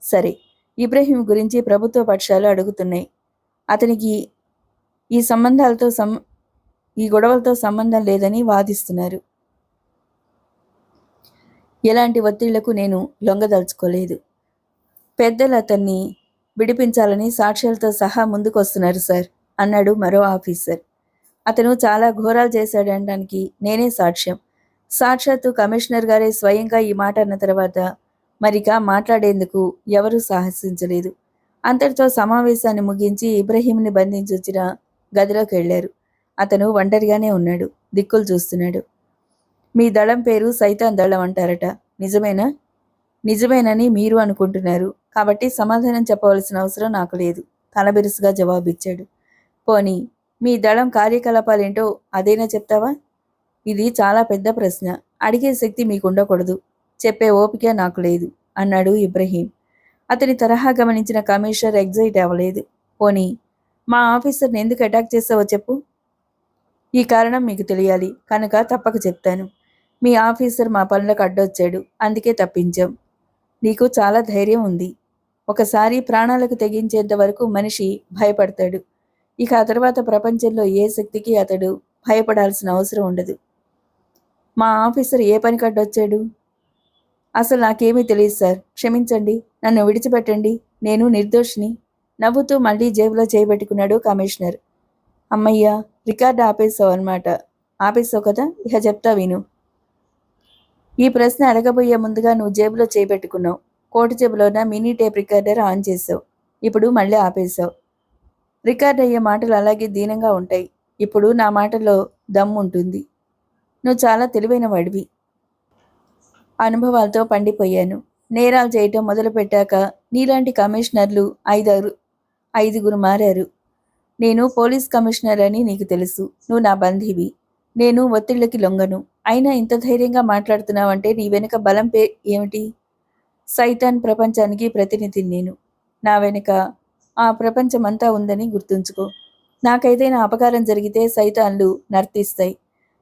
సరే, ఇబ్రహీం గురించి ప్రభుత్వ పక్షాలు అడుగుతున్నాయి. అతనికి ఈ గొడవలతో సంబంధం లేదని వాదిస్తున్నారు. ఎలాంటి ఒత్తిళ్లకు నేను లొంగదలుచుకోలేదు. పెద్దలు అతన్ని విడిపించాలని సాక్ష్యాలతో సహా ముందుకొస్తున్నారు సార్ అన్నాడు మరో ఆఫీసర్. అతను చాలా ఘోరాలు చేశాడనడానికి నేనే సాక్ష్యం. సాక్షాత్తు కమిషనర్ గారే స్వయంగా ఈ మాట అన్న తర్వాత మరిక మాట్లాడేందుకు ఎవరూ సాహసించలేదు. అంతటితో సమావేశాన్ని ముగించి ఇబ్రహీంని బంధించొచ్చిన గదిలోకి వెళ్లారు. అతను ఒంటరిగానే ఉన్నాడు. దిక్కులు చూస్తున్నాడు. మీ దళం పేరు సైతాన్ దళం అంటారట, నిజమేనా? నిజమేనని మీరు అనుకుంటున్నారు కాబట్టి సమాధానం చెప్పవలసిన అవసరం నాకు లేదు, తలబిరుసుగా జవాబిచ్చాడు. పోనీ మీ దళం కార్యకలాపాలేంటో అదేనా చెప్తావా? ఇది చాలా పెద్ద ప్రశ్న. అడిగే శక్తి మీకుండకూడదు, చెప్పే ఓపిక నాకు లేదు అన్నాడు ఇబ్రహీం. అతని తరహా గమనించిన కమిషనర్ ఎగ్జైట్ అవ్వలేదు. పోనీ మా ఆఫీసర్ని ఎందుకు అటాక్ చేసావో చెప్పు. ఈ కారణం మీకు తెలియాలి కనుక తప్పక చెప్తాను. మీ ఆఫీసర్ మా పనులకు అడ్డొచ్చాడు, అందుకే తప్పించాం. నీకు చాలా ధైర్యం ఉంది. ఒకసారి ప్రాణాలకు తెగించేంత వరకు మనిషి భయపడతాడు. ఇక ఆ తర్వాత ప్రపంచంలో ఏ శక్తికి అతడు భయపడాల్సిన అవసరం ఉండదు. మా ఆఫీసర్ ఏ పనికి అడ్డొచ్చాడు? అసలు నాకేమీ తెలియదు సార్, క్షమించండి, నన్ను విడిచిపెట్టండి, నేను నిర్దోషిని. నవ్వుతూ మళ్ళీ జేబులో చేయబెట్టుకున్నాడు కమిషనర్. అమ్మయ్యా, రికార్డు ఆపేసావు అనమాట. ఆపేసావు కదా, ఇక చెప్తా విను. ఈ ప్రశ్న అడగబోయే ముందుగా నువ్వు జేబులో చేయబెట్టుకున్నావు. కోటు జేబులోన మినీ టేప్ రికార్డర్ ఆన్ చేసావు. ఇప్పుడు మళ్ళీ ఆపేశావు. రికార్డ్ అయ్యే మాటలు అలాగే దీనంగా ఉంటాయి. ఇప్పుడు నా మాటలో దమ్ము ఉంటుంది. నువ్వు చాలా తెలివైన వాడివి. అనుభవాలతో పండిపోయాను. నేరాలు చేయటం మొదలుపెట్టాక నీలాంటి కమిషనర్లు ఐదుగురు మారారు. నేను పోలీస్ కమిషనర్ అని నీకు తెలుసు. నువ్వు నా బంధీవి. నేను ఒత్తిళ్లకి లొంగను. అయినా ఇంత ధైర్యంగా మాట్లాడుతున్నావంటే నీ వెనుక బలం ఏమిటి? సైతాన్ ప్రపంచానికి ప్రతినిధిని నేను. నా వెనుక ఆ ప్రపంచమంతా ఉందని గుర్తుంచుకో. నాకైతేనా అపకారం జరిగితే సైతాన్లు నర్తిస్తాయి,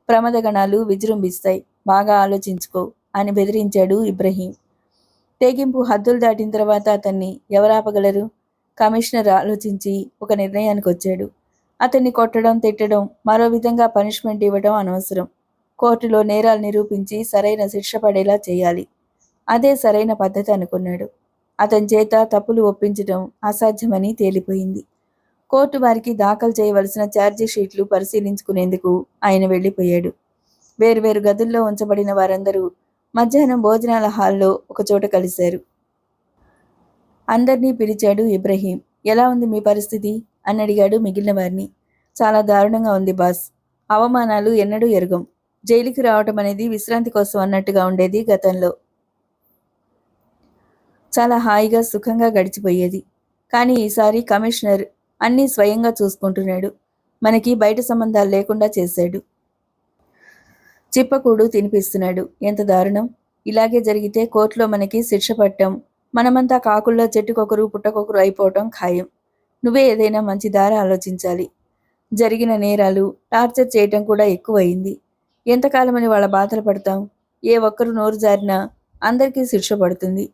ప్రమదగణాలు విజృంభిస్తాయి. బాగా ఆలోచించుకో అని బెదిరించాడు ఇబ్రహీం. తెగింపు హద్దులు దాటిన తర్వాత అతన్ని ఎవరాపగలరు? కమిషనర్ ఆలోచించి ఒక నిర్ణయానికి వచ్చాడు. అతన్ని కొట్టడం, తిట్టడం, మరో విధంగా పనిష్మెంట్ ఇవ్వడం అనవసరం. కోర్టులో నేరాలు నిరూపించి సరైన శిక్ష పడేలా చేయాలి. అదే సరైన పద్ధతి అనుకున్నాడు. అతని చేత తప్పులు ఒప్పించడం అసాధ్యమని తేలిపోయింది. కోర్టు వారికి దాఖలు చేయవలసిన ఛార్జీ షీట్లు పరిశీలించుకునేందుకు ఆయన వెళ్ళిపోయాడు. వేరువేరు గదుల్లో ఉంచబడిన వారందరూ మధ్యాహ్నం భోజనాల హాల్లో ఒకచోట కలిశారు. అందర్నీ పిలిచాడు ఇబ్రహీం. ఎలా ఉంది మీ పరిస్థితి అని అడిగాడు మిగిలిన వారిని. చాలా దారుణంగా ఉంది బాస్. అవమానాలు ఎన్నడూ ఎరుగం. జైలుకి రావటం అనేది విశ్రాంతి కోసం అన్నట్టుగా ఉండేది గతంలో. చాలా హాయిగా సుఖంగా గడిచిపోయేది. కానీ ఈసారి కమిషనర్ అన్నీ స్వయంగా చూసుకుంటున్నాడు. మనకి బయట సంబంధాలు లేకుండా చేశాడు. చిప్పకూడు తినిపిస్తున్నాడు. ఎంత దారుణం! ఇలాగే జరిగితే కోర్టులో మనకి శిక్ష పట్టం, మనమంతా కాకుల్లో చెట్టుకొకరు పుట్టకొకరు అయిపోవటం ఖాయం. నువ్వే ఏదైనా మంచి దారి ఆలోచించాలి. జరిగిన నేరాలు, టార్చర్ చేయటం కూడా ఎక్కువయింది. ఎంతకాలమని వాళ్ళ బాధలు పడతాం? ఏ ఒక్కరు నోరు జారినా అందరికీ శిక్ష పడుతుంది.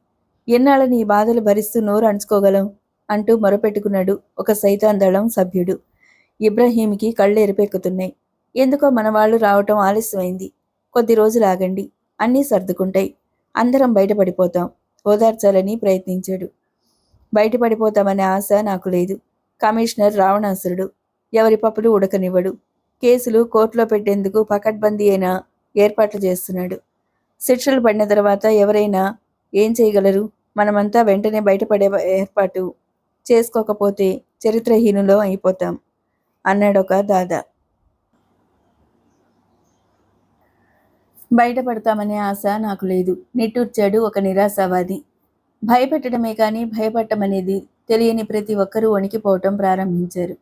ఎన్నాళ్ళని ఈ బాధలు భరిస్తూ నోరు అణుచుకోగలం అంటూ మొరపెట్టుకున్నాడు ఒక సైతాన్ దళం సభ్యుడు. ఇబ్రహీంకి కళ్ళు ఎరుపెక్కుతున్నాయి. ఎందుకో మన వాళ్ళు రావటం ఆలస్యమైంది. కొద్ది రోజులు ఆగండి, అన్నీ సర్దుకుంటాయి. అందరం బయటపడిపోతాం ఓదార్చాలని ప్రయత్నించాడు. బయటపడిపోతామనే ఆశ నాకు లేదు. కమిషనర్ రావణాసురుడు. ఎవరి పప్పులు ఉడకనివ్వడు. కేసులు కోర్టులో పెట్టేందుకు పకడ్బందీ అయిన ఏర్పాట్లు చేస్తున్నాడు. శిక్షలు పడిన తర్వాత ఎవరైనా ఏం చేయగలరు? మనమంతా వెంటనే బయటపడే ఏర్పాటు చేసుకోకపోతే చరిత్రహీనులో అయిపోతాం అన్నాడొక దాదా. బయటపడతామనే ఆశ నాకు లేదు, నిట్టూర్చాడు ఒక నిరాశావాది. భయపెట్టడమే కానీ భయపడటమనేది తెలియని ప్రతి ఒక్కరూ వణికిపోవటం ప్రారంభించారు.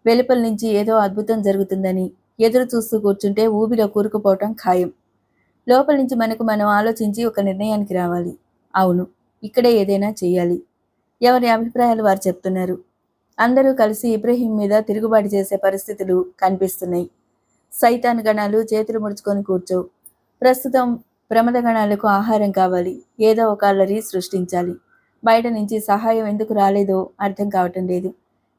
వెలుపల నుంచి ఏదో అద్భుతం జరుగుతుందని ఎదురు చూస్తూ కూర్చుంటే ఊబిలో కూరుకుపోవటం ఖాయం. లోపల నుంచి మనకు మనం ఆలోచించి ఒక నిర్ణయానికి రావాలి. అవును, ఇక్కడే ఏదైనా చెయ్యాలి. ఎవరి అభిప్రాయాలు వారు చెప్తున్నారు. అందరూ కలిసి ఇబ్రహీం మీద తిరుగుబాటు చేసే పరిస్థితులు కనిపిస్తున్నాయి. సైతాన్ గణాలు చేతులు ముడుచుకొని కూర్చో. ప్రస్తుతం ప్రమద గణాలకు ఆహారం కావాలి. ఏదో ఒక అల్లరి సృష్టించాలి. బయట నుంచి సహాయం ఎందుకు రాలేదో అర్థం కావటం లేదు.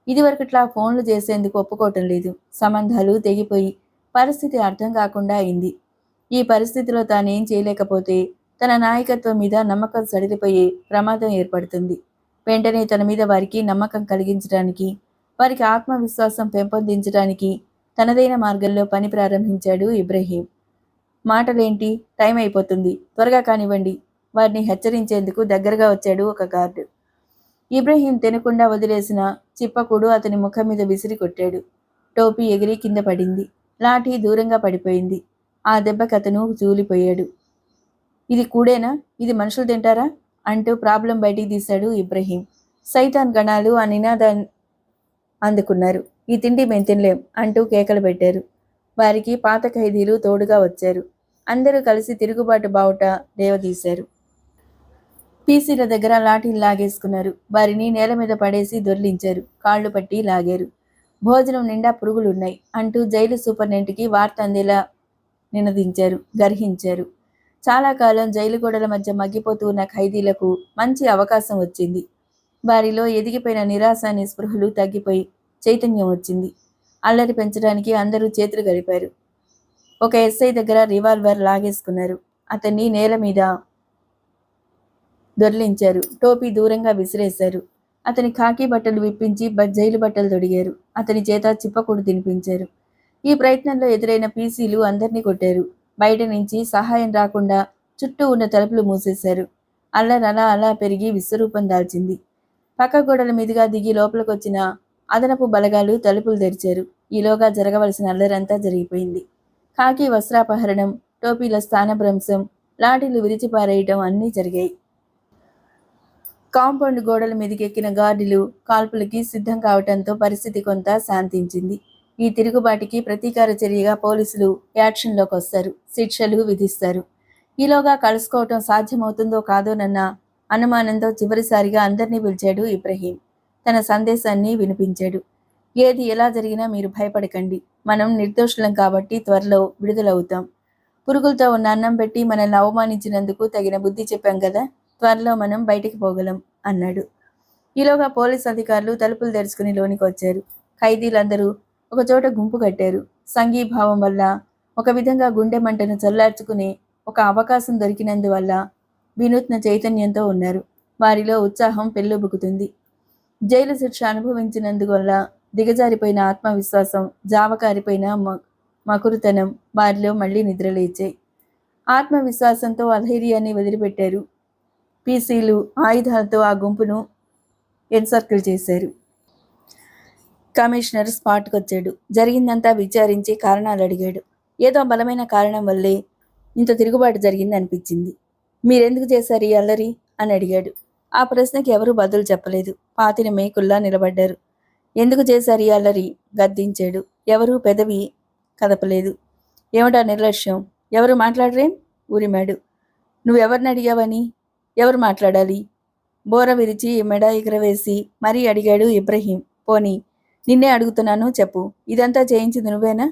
ఇదివరకట్లా ఫోన్లు చేసేందుకు ఒప్పుకోవటం లేదు. సంబంధాలు తెగిపోయి పరిస్థితి అర్థం కాకుండా అయింది. ఈ పరిస్థితిలో తానేం చేయలేకపోతే తన నాయకత్వం మీద నమ్మకం సడిలిపోయే ప్రమాదం ఏర్పడుతుంది. వెంటనే తన మీద వారికి నమ్మకం కలిగించడానికి, వారికి ఆత్మవిశ్వాసం పెంపొందించడానికి తనదైన మార్గంలో పని ప్రారంభించాడు ఇబ్రహీం. మాటలేంటి, టైం అయిపోతుంది, త్వరగా కానివ్వండి. వారిని హెచ్చరించేందుకు దగ్గరగా వచ్చాడు ఒక గార్డు. ఇబ్రహీం తినకుండా వదిలేసిన చిప్పకూడు అతని ముఖం మీద విసిరి కొట్టాడు. టోపీ ఎగిరి కింద పడింది. లాఠీ దూరంగా పడిపోయింది. ఆ దెబ్బకి అతను జూలిపోయాడు. ఇది కూడేనా? ఇది మనుషులు తింటారా? అంటూ ప్రాబ్లం బయటికి తీశాడు ఇబ్రహీం. సైతాన్ గణాలు ఆ నినాదాన్ని అందుకున్నారు. ఈ తిండి మేం తినలేం అంటూ కేకలు పెట్టారు. వారికి పాత ఖైదీలు తోడుగా వచ్చారు. అందరూ కలిసి తిరుగుబాటు బావుట లేవదీశారు. పీసీల దగ్గర లాఠీలు లాగేసుకున్నారు. వారిని నేల మీద పడేసి దొర్లించారు. కాళ్లు పట్టి లాగారు. భోజనం నిండా పురుగులున్నాయి అంటూ జైలు సూపరింటెండెంట్కి వార్త అందేలా నినదించారు, గర్హించారు. చాలా కాలం జైలు గోడల మధ్య మగ్గిపోతూ ఉన్న ఖైదీలకు మంచి అవకాశం వచ్చింది. వారిలో ఎదిగిపోయిన నిరాశ నిస్పృహలు తగ్గిపోయి చైతన్యం వచ్చింది. అల్లరి పెంచడానికి అందరూ చేతులు గలిపారు. ఒక ఎస్ఐ దగ్గర రివాల్వర్ లాగేసుకున్నారు. అతన్ని నేల మీద దొర్లించారు. టోపీ దూరంగా విసిరేశారు. అతని ఖాకీ బట్టలు విప్పించి జైలు బట్టలు తొడిగారు. అతని చేత చిప్పకూడు తినిపించారు. ఈ ప్రయత్నంలో ఎదురైన పీసీలు అందరినీ కొట్టారు. బయట నుంచి సహాయం రాకుండా చుట్టూ ఉన్న తలుపులు మూసేశారు. అల్లరి అలా అలా పెరిగి విశ్వరూపం దాల్చింది. పక్క గోడల మీదుగా దిగి లోపలికొచ్చిన అదనపు బలగాలు తలుపులు తెరిచారు. ఈలోగా జరగవలసిన అల్లరంతా జరిగిపోయింది. ఖాకీ వస్త్రాపహరణం, టోపీల స్థానభ్రంశం, లాఠీలు విరిచిపారేయటం అన్నీ జరిగాయి. కాంపౌండ్ గోడల మీదకెక్కిన గార్డులు కాల్పులకి సిద్ధం కావటంతో పరిస్థితి కొంత శాంతించింది. ఈ తిరుగుబాటుకి ప్రతీకార చర్యగా పోలీసులు యాక్షన్లోకి వస్తారు. శిక్షలు విధిస్తారు. ఈలోగా కలుసుకోవటం సాధ్యమవుతుందో కాదోనన్న అనుమానంతో చివరిసారిగా అందరినీ పిలిచాడు ఇబ్రహీం. తన సందేశాన్ని వినిపించాడు. ఏది ఎలా జరిగినా మీరు భయపడకండి. మనం నిర్దోషులం కాబట్టి త్వరలో విడుదలవుతాం. పురుగులతో ఉన్న అన్నం పెట్టి మనల్ని అవమానించినందుకు తగిన బుద్ధి చెప్పాం కదా, త్వరలో మనం బయటికి పోగలం అన్నాడు. ఈలోగా పోలీస్ అధికారులు తలుపులు తెరుచుకుని లోనికి వచ్చారు. ఖైదీలందరూ ఒకచోట గుంపు కట్టారు. సంఘీభావం వల్ల, ఒక విధంగా గుండె మంటను చల్లార్చుకునే ఒక అవకాశం దొరికినందువల్ల వినూత్న చైతన్యంతో ఉన్నారు. వారిలో ఉత్సాహం పెల్లుబుకుతుంది. జైలు శిక్ష అనుభవించినందువల్ల దిగజారిపోయిన ఆత్మవిశ్వాసం, జావకారిపోయిన మకురుతనం వారిలో మళ్లీ నిద్రలేచాయి. ఆత్మవిశ్వాసంతో అధైర్యాన్ని వదిలిపెట్టారు. పీసీలు ఆయుధాలతో ఆ గుంపును ఎన్సర్కిల్ చేశారు. కమిషనర్ స్పాట్కొచ్చాడు. జరిగిందంతా విచారించి కారణాలు అడిగాడు. ఏదో బలమైన కారణం వల్లే ఇంత తిరుగుబాటు జరిగింది అనిపించింది. మీరెందుకు చేశారు ఈ అల్లరి అని అడిగాడు. ఆ ప్రశ్నకి ఎవరూ బదులు చెప్పలేదు. పాతిన మేకుల్లా నిలబడ్డారు. ఎందుకు చేశారు ఈ అల్లరి గద్దించాడు. ఎవరూ పెదవి కదపలేదు. ఏమిటా నిర్లక్ష్యం? ఎవరు మాట్లాడరేం? ఊరిమాడు. నువ్వెవరిని అడిగావని? ఎవరు మాట్లాడాలి? బోర విరిచి మెడ ఎగరవేసి మరీ అడిగాడు ఇబ్రహీం. పోనీ నిన్నే అడుగుతున్నాను, చెప్పు. ఇదంతా చేయించింది నువ్వేనా?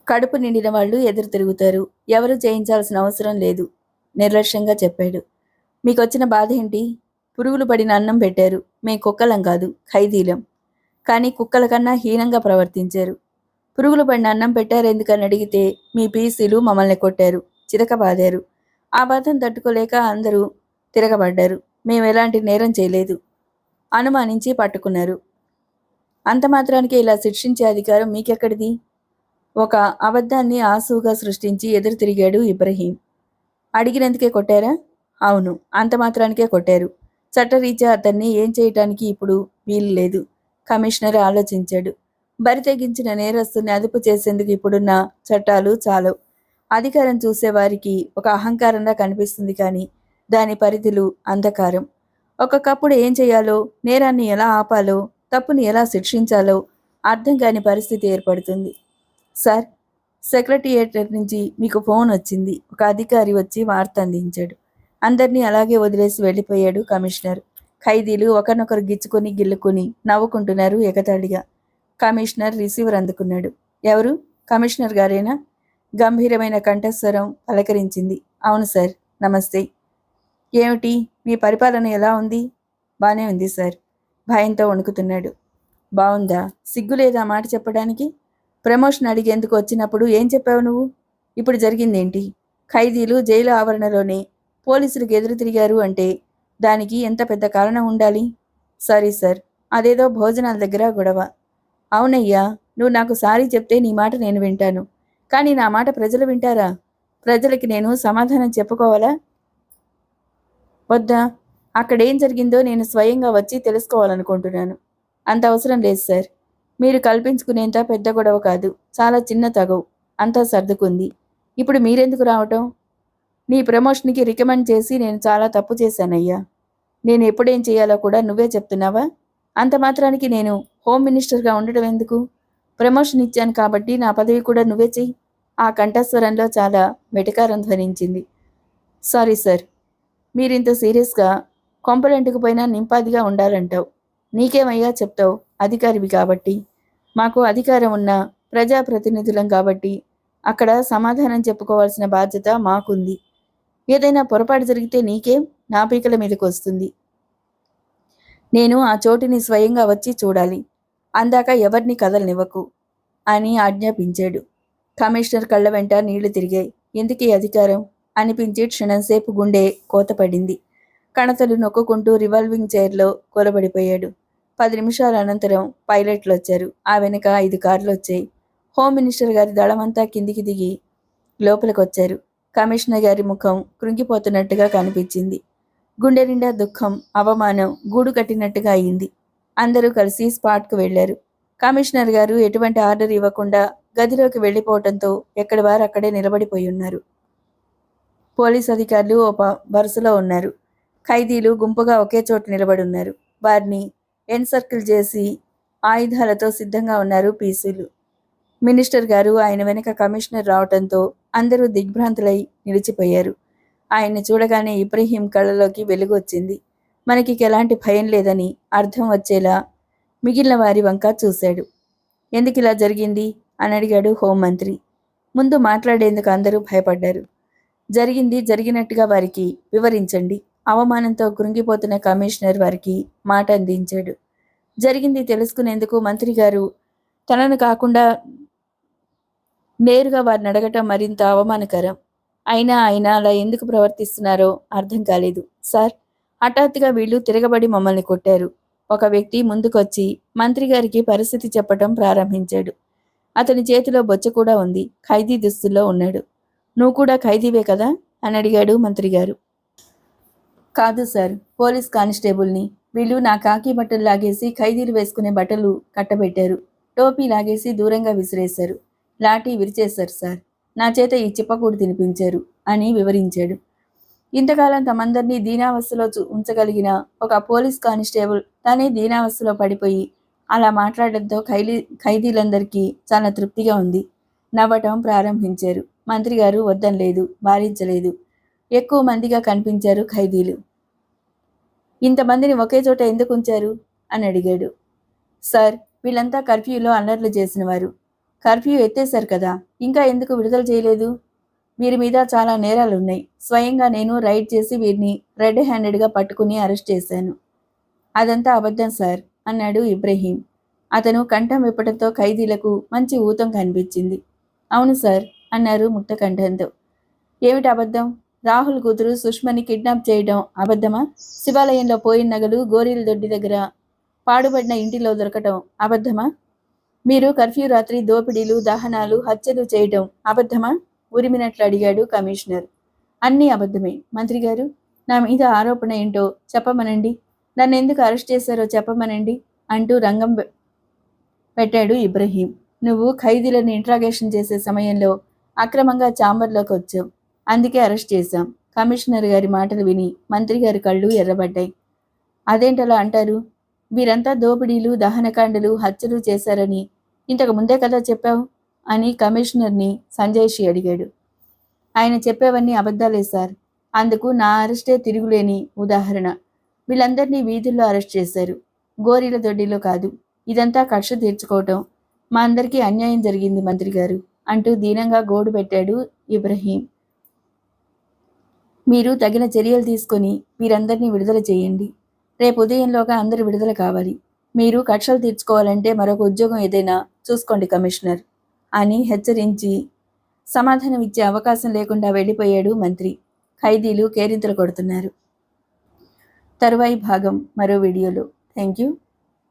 కడుపు నిండిన వాళ్ళు ఎదురు తిరుగుతారు. ఎవరు చేయించాల్సిన అవసరం లేదు, నిర్లక్ష్యంగా చెప్పాడు. మీకొచ్చిన బాధ ఏంటి? పురుగులు పడిన అన్నం పెట్టారు. మేం కుక్కలం కాదు, ఖైదీలం. కానీ కుక్కల కన్నా హీనంగా ప్రవర్తించారు. పురుగులు పడిన అన్నం పెట్టారెందుకని అడిగితే మీ పీసీలు మమ్మల్ని కొట్టారు, చితకబాదారు. ఆ బాధను తట్టుకోలేక అందరూ తిరగబడ్డారు. మేము ఎలాంటి నేరం చేయలేదు. అనుమానించి పట్టుకున్నారు. అంత మాత్రానికి ఇలా శిక్షించే అధికారం మీకెక్కడిది? ఒక అబద్ధాన్ని ఆసువుగా సృష్టించి ఎదురు తిరిగాడు ఇబ్రహీం. అడిగినందుకే కొట్టారా? అవును, అంత మాత్రానికే కొట్టారు. చట్టరీత్యా అతన్ని ఏం చేయటానికి ఇప్పుడు వీలు లేదు. కమిషనర్ ఆలోచించాడు. బరితెగించిన నేరస్తుల్ని అదుపు చేసేందుకు ఇప్పుడున్న చట్టాలు చాలవు. అధికారం చూసేవారికి ఒక అహంకారంగా కనిపిస్తుంది, కానీ దాని పరిధులు అంధకారం. ఒక్కొక్కప్పుడు ఏం చేయాలో, నేరాన్ని ఎలా ఆపాలో, తప్పుని ఎలా శిక్షించాలో అర్థం కాని పరిస్థితి ఏర్పడుతుంది. సార్, సెక్రటేరియట్ నుంచి మీకు ఫోన్ వచ్చింది. ఒక అధికారి వచ్చి వార్త అందించాడు. అందరినీ అలాగే వదిలేసి వెళ్ళిపోయాడు కమిషనర్. ఖైదీలు ఒకరినొకరు గిచ్చుకొని గిల్లుకొని నవ్వుకుంటున్నారు ఎగతాళిగా. కమిషనర్ రిసీవర్ అందుకున్నాడు. ఎవరు? కమిషనర్ గారేనా? గంభీరమైన కంఠస్వరం పలకరించింది. అవును సార్, నమస్తే. ఏమిటి, మీ పరిపాలన ఎలా ఉంది? బానే ఉంది సార్. భయంతో వణుకుతున్నాడు. బావుందా? సిగ్గులేదా మాట చెప్పడానికి? ప్రమోషన్ అడిగేందుకు వచ్చినప్పుడు ఏం చెప్పావు నువ్వు? ఇప్పుడు జరిగిందేంటి? ఖైదీలు జైలు ఆవరణలోనే పోలీసులకు ఎదురు తిరిగారు అంటే దానికి ఎంత పెద్ద కారణం ఉండాలి? సారీ సార్, అదేదో భోజనాల దగ్గర గొడవ. అవునయ్యా, నువ్వు నాకు సారీ చెప్తే నీ మాట నేను వింటాను. కానీ నా మాట ప్రజలు వింటారా? ప్రజలకి నేను సమాధానం చెప్పుకోవాలా వద్దా? అక్కడేం జరిగిందో నేను స్వయంగా వచ్చి తెలుసుకోవాలనుకుంటున్నాను. అంత అవసరం లేదు సార్. మీరు కల్పించుకునేంత పెద్ద గొడవ కాదు, చాలా చిన్న తగవు. అంతా సర్దుకుంది. ఇప్పుడు మీరెందుకు రావటం? నీ ప్రమోషన్కి రికమెండ్ చేసి నేను చాలా తప్పు చేశానయ్యా. నేను ఎప్పుడేం చేయాలో కూడా నువ్వే చెప్తున్నావా? అంత మాత్రానికి నేను హోమ్ మినిస్టర్గా ఉండటం ఎందుకు? ప్రమోషన్ ఇచ్చాను కాబట్టి నా పదవి కూడా నువ్వే చెయ్యి. ఆ కంఠస్వరంలో చాలా వెటకారం ధ్వనించింది. సారీ సార్, మీరింత సీరియస్గా కొంపలంటుకుపోయినా నింపాదిగా ఉండాలంటావు. నీకేమయ్యా చెప్తావు? అధికారివి కాబట్టి. మాకు అధికారం ఉన్న ప్రజాప్రతినిధులం కాబట్టి అక్కడ సమాధానం చెప్పుకోవాల్సిన బాధ్యత మాకుంది. ఏదైనా పొరపాటు జరిగితే నీకేం, నా పీకల మీదకి వస్తుంది. నేను ఆ చోటుని స్వయంగా వచ్చి చూడాలి. అందాక ఎవరిని కదలనివ్వకు అని ఆజ్ఞాపించాడు. కమిషనర్ కళ్ళ వెంట నీళ్లు తిరిగాయి. ఎందుకీ అధికారం అనిపించి క్షణంసేపు గుండె కోతపడింది. కణతలు నొక్కుకుంటూ రివాల్వింగ్ చైర్లో కూలబడిపోయాడు. 10 నిమిషాల అనంతరం పైలట్లు వచ్చారు. ఆ వెనుక 5 కార్లు వచ్చాయి. హోమ్ మినిస్టర్ గారి దళమంతా కిందికి దిగి లోపలికొచ్చారు. కమిషనర్ గారి ముఖం కృంగిపోతున్నట్టుగా కనిపించింది. గుండె నిండా దుఃఖం, అవమానం గూడు కట్టినట్టుగా అయింది. అందరూ కలిసి స్పాట్కు వెళ్లారు. కమిషనర్ గారు ఎటువంటి ఆర్డర్ ఇవ్వకుండా గదిలోకి వెళ్లిపోవటంతో ఎక్కడి వారు అక్కడే నిలబడిపోయి ఉన్నారు. పోలీస్ అధికారులు వరుసలో ఉన్నారు. ఖైదీలు గుంపుగా ఒకే చోటు నిలబడున్నారు. వారిని ఎన్సర్కిల్ చేసి ఆయుధాలతో సిద్ధంగా ఉన్నారు పీసీలు. మినిస్టర్ గారు ఆయన వెనుక కమిషనర్ రావటంతో అందరూ దిగ్భ్రాంతులై నిలిచిపోయారు. ఆయన్ని చూడగానే ఇబ్రహీం కళ్ళలోకి వెలుగు వచ్చింది. మనకి ఎలాంటి భయం లేదని అర్థం వచ్చేలా మిగిలిన వారి వంక చూశాడు. ఎందుకిలా జరిగింది అని అడిగాడు హోంమంత్రి. ముందు మాట్లాడేందుకు అందరూ భయపడ్డారు. జరిగింది జరిగినట్టుగా వారికి వివరించండి. అవమానంతో కృంగిపోతున్న కమిషనర్ వారికి మాట అందించాడు. జరిగింది తెలుసుకునేందుకు మంత్రి గారు తనను కాకుండా నేరుగా వారిని అడగటం మరింత అవమానకరం. అయినా ఆయన అలా ఎందుకు ప్రవర్తిస్తున్నారో అర్థం కాలేదు. సార్, హఠాత్తుగా వీళ్ళు తిరగబడి మమ్మల్ని కొట్టారు. ఒక వ్యక్తి ముందుకొచ్చి మంత్రి గారికి పరిస్థితి చెప్పటం ప్రారంభించాడు. అతని చేతిలో బొచ్చ కూడా ఉంది. ఖైదీ దుస్తుల్లో ఉన్నాడు. నువ్వు కూడా ఖైదీవే కదా అని అడిగాడు మంత్రిగారు. కాదు సార్, పోలీస్ కానిస్టేబుల్ని. వీళ్ళు నా కాకి బట్టలు లాగేసి ఖైదీలు వేసుకునే బట్టలు కట్టబెట్టారు. టోపీ లాగేసి దూరంగా విసిరేశారు. లాఠీ విరిచేశారు సార్. నా చేత ఈ చిప్పకూడు తినిపించారు అని వివరించాడు. ఇంతకాలం తమందరినీ దీనావస్థలో ఉంచగలిగిన ఒక పోలీస్ కానిస్టేబుల్ తానే దీనావస్థలో పడిపోయి అలా మాట్లాడడంతో ఖైదీలందరికీ చాలా తృప్తిగా ఉంది. నవ్వటం ప్రారంభించారు. మంత్రి గారు వద్దనలేదు, వారించలేదు. ఎక్కువ మందిగా కనిపించారు ఖైదీలు. ఇంతమందిని ఒకే చోట ఎందుకు ఉంచారు అని అడిగాడు. సార్, వీళ్ళంతా కర్ఫ్యూలో అల్లర్లు చేసినవారు. కర్ఫ్యూ ఎత్తేశారు కదా, ఇంకా ఎందుకు విడుదల చేయలేదు? వీరి మీద చాలా నేరాలున్నాయి. స్వయంగా నేను రైడ్ చేసి వీరిని రెడ్ హ్యాండెడ్గా పట్టుకుని అరెస్ట్ చేశాను. అదంతా అబద్ధం సార్ అన్నాడు ఇబ్రహీం. అతను కంఠం విప్పడంతో ఖైదీలకు మంచి ఊతం కనిపించింది. అవును సార్ అన్నారు ముక్తకంఠంతో. ఏమిటి అబద్ధం? రాహుల్ కూతురు సుష్మని కిడ్నాప్ చేయడం అబద్ధమా? శివాలయంలో పోయిన నగలు గోరీల దొడ్డి దగ్గర పాడుబడిన ఇంటిలో దొరకటం అబద్ధమా? మీరు కర్ఫ్యూ రాత్రి దోపిడీలు, దహనాలు, హత్యలు చేయటం అబద్ధమా? ఉరిమినట్లు అడిగాడు కమిషనర్. అన్నీ అబద్ధమే మంత్రిగారు. నా మీద ఆరోపణ ఏంటో చెప్పమనండి. నన్ను ఎందుకు అరెస్ట్ చేశారో చెప్పమనండి అంటూ రంగం పెట్టాడు ఇబ్రహీం. నువ్వు ఖైదీలను ఇంట్రాగేషన్ చేసే సమయంలో అక్రమంగా ఛాంబర్లోకి వచ్చావు. అందుకే అరెస్ట్ చేశాం. కమిషనర్ గారి మాటలు విని మంత్రి గారి కళ్ళు ఎర్రబడ్డాయి. అదేంటలా అంటారు? వీరంతా దోపిడీలు, దహనకాండలు, హత్యలు చేశారని ఇంతకు ముందే కదా చెప్పావు అని కమిషనర్ని సంజయ్షి అడిగాడు. ఆయన చెప్పేవన్నీ అబద్ధాలే సార్. అందుకు నా అరెస్టే తిరుగులేని ఉదాహరణ. వీళ్ళందరినీ వీధుల్లో అరెస్ట్ చేశారు, గోరీల దొడ్డిలో కాదు. ఇదంతా కక్ష తీర్చుకోవటం. మా అందరికీ అన్యాయం జరిగింది మంత్రి గారు అంటూ దీనంగా గోడు పెట్టాడు ఇబ్రహీం. మీరు తగిన చర్యలు తీసుకొని వీరందరినీ విడుదల చేయండి. రేపు ఉదయంలోగా అందరూ విడుదల కావాలి. మీరు కక్షలు తీర్చుకోవాలంటే మరొక ఉద్యోగం ఏదైనా చూసుకోండి కమిషనర్ అని హెచ్చరించి సమాధానం ఇచ్చే అవకాశం లేకుండా వెళ్ళిపోయాడు మంత్రి. ఖైదీలు కేరింతలు కొడుతున్నారు. తరువాయి భాగం మరో వీడియోలో. Thank you.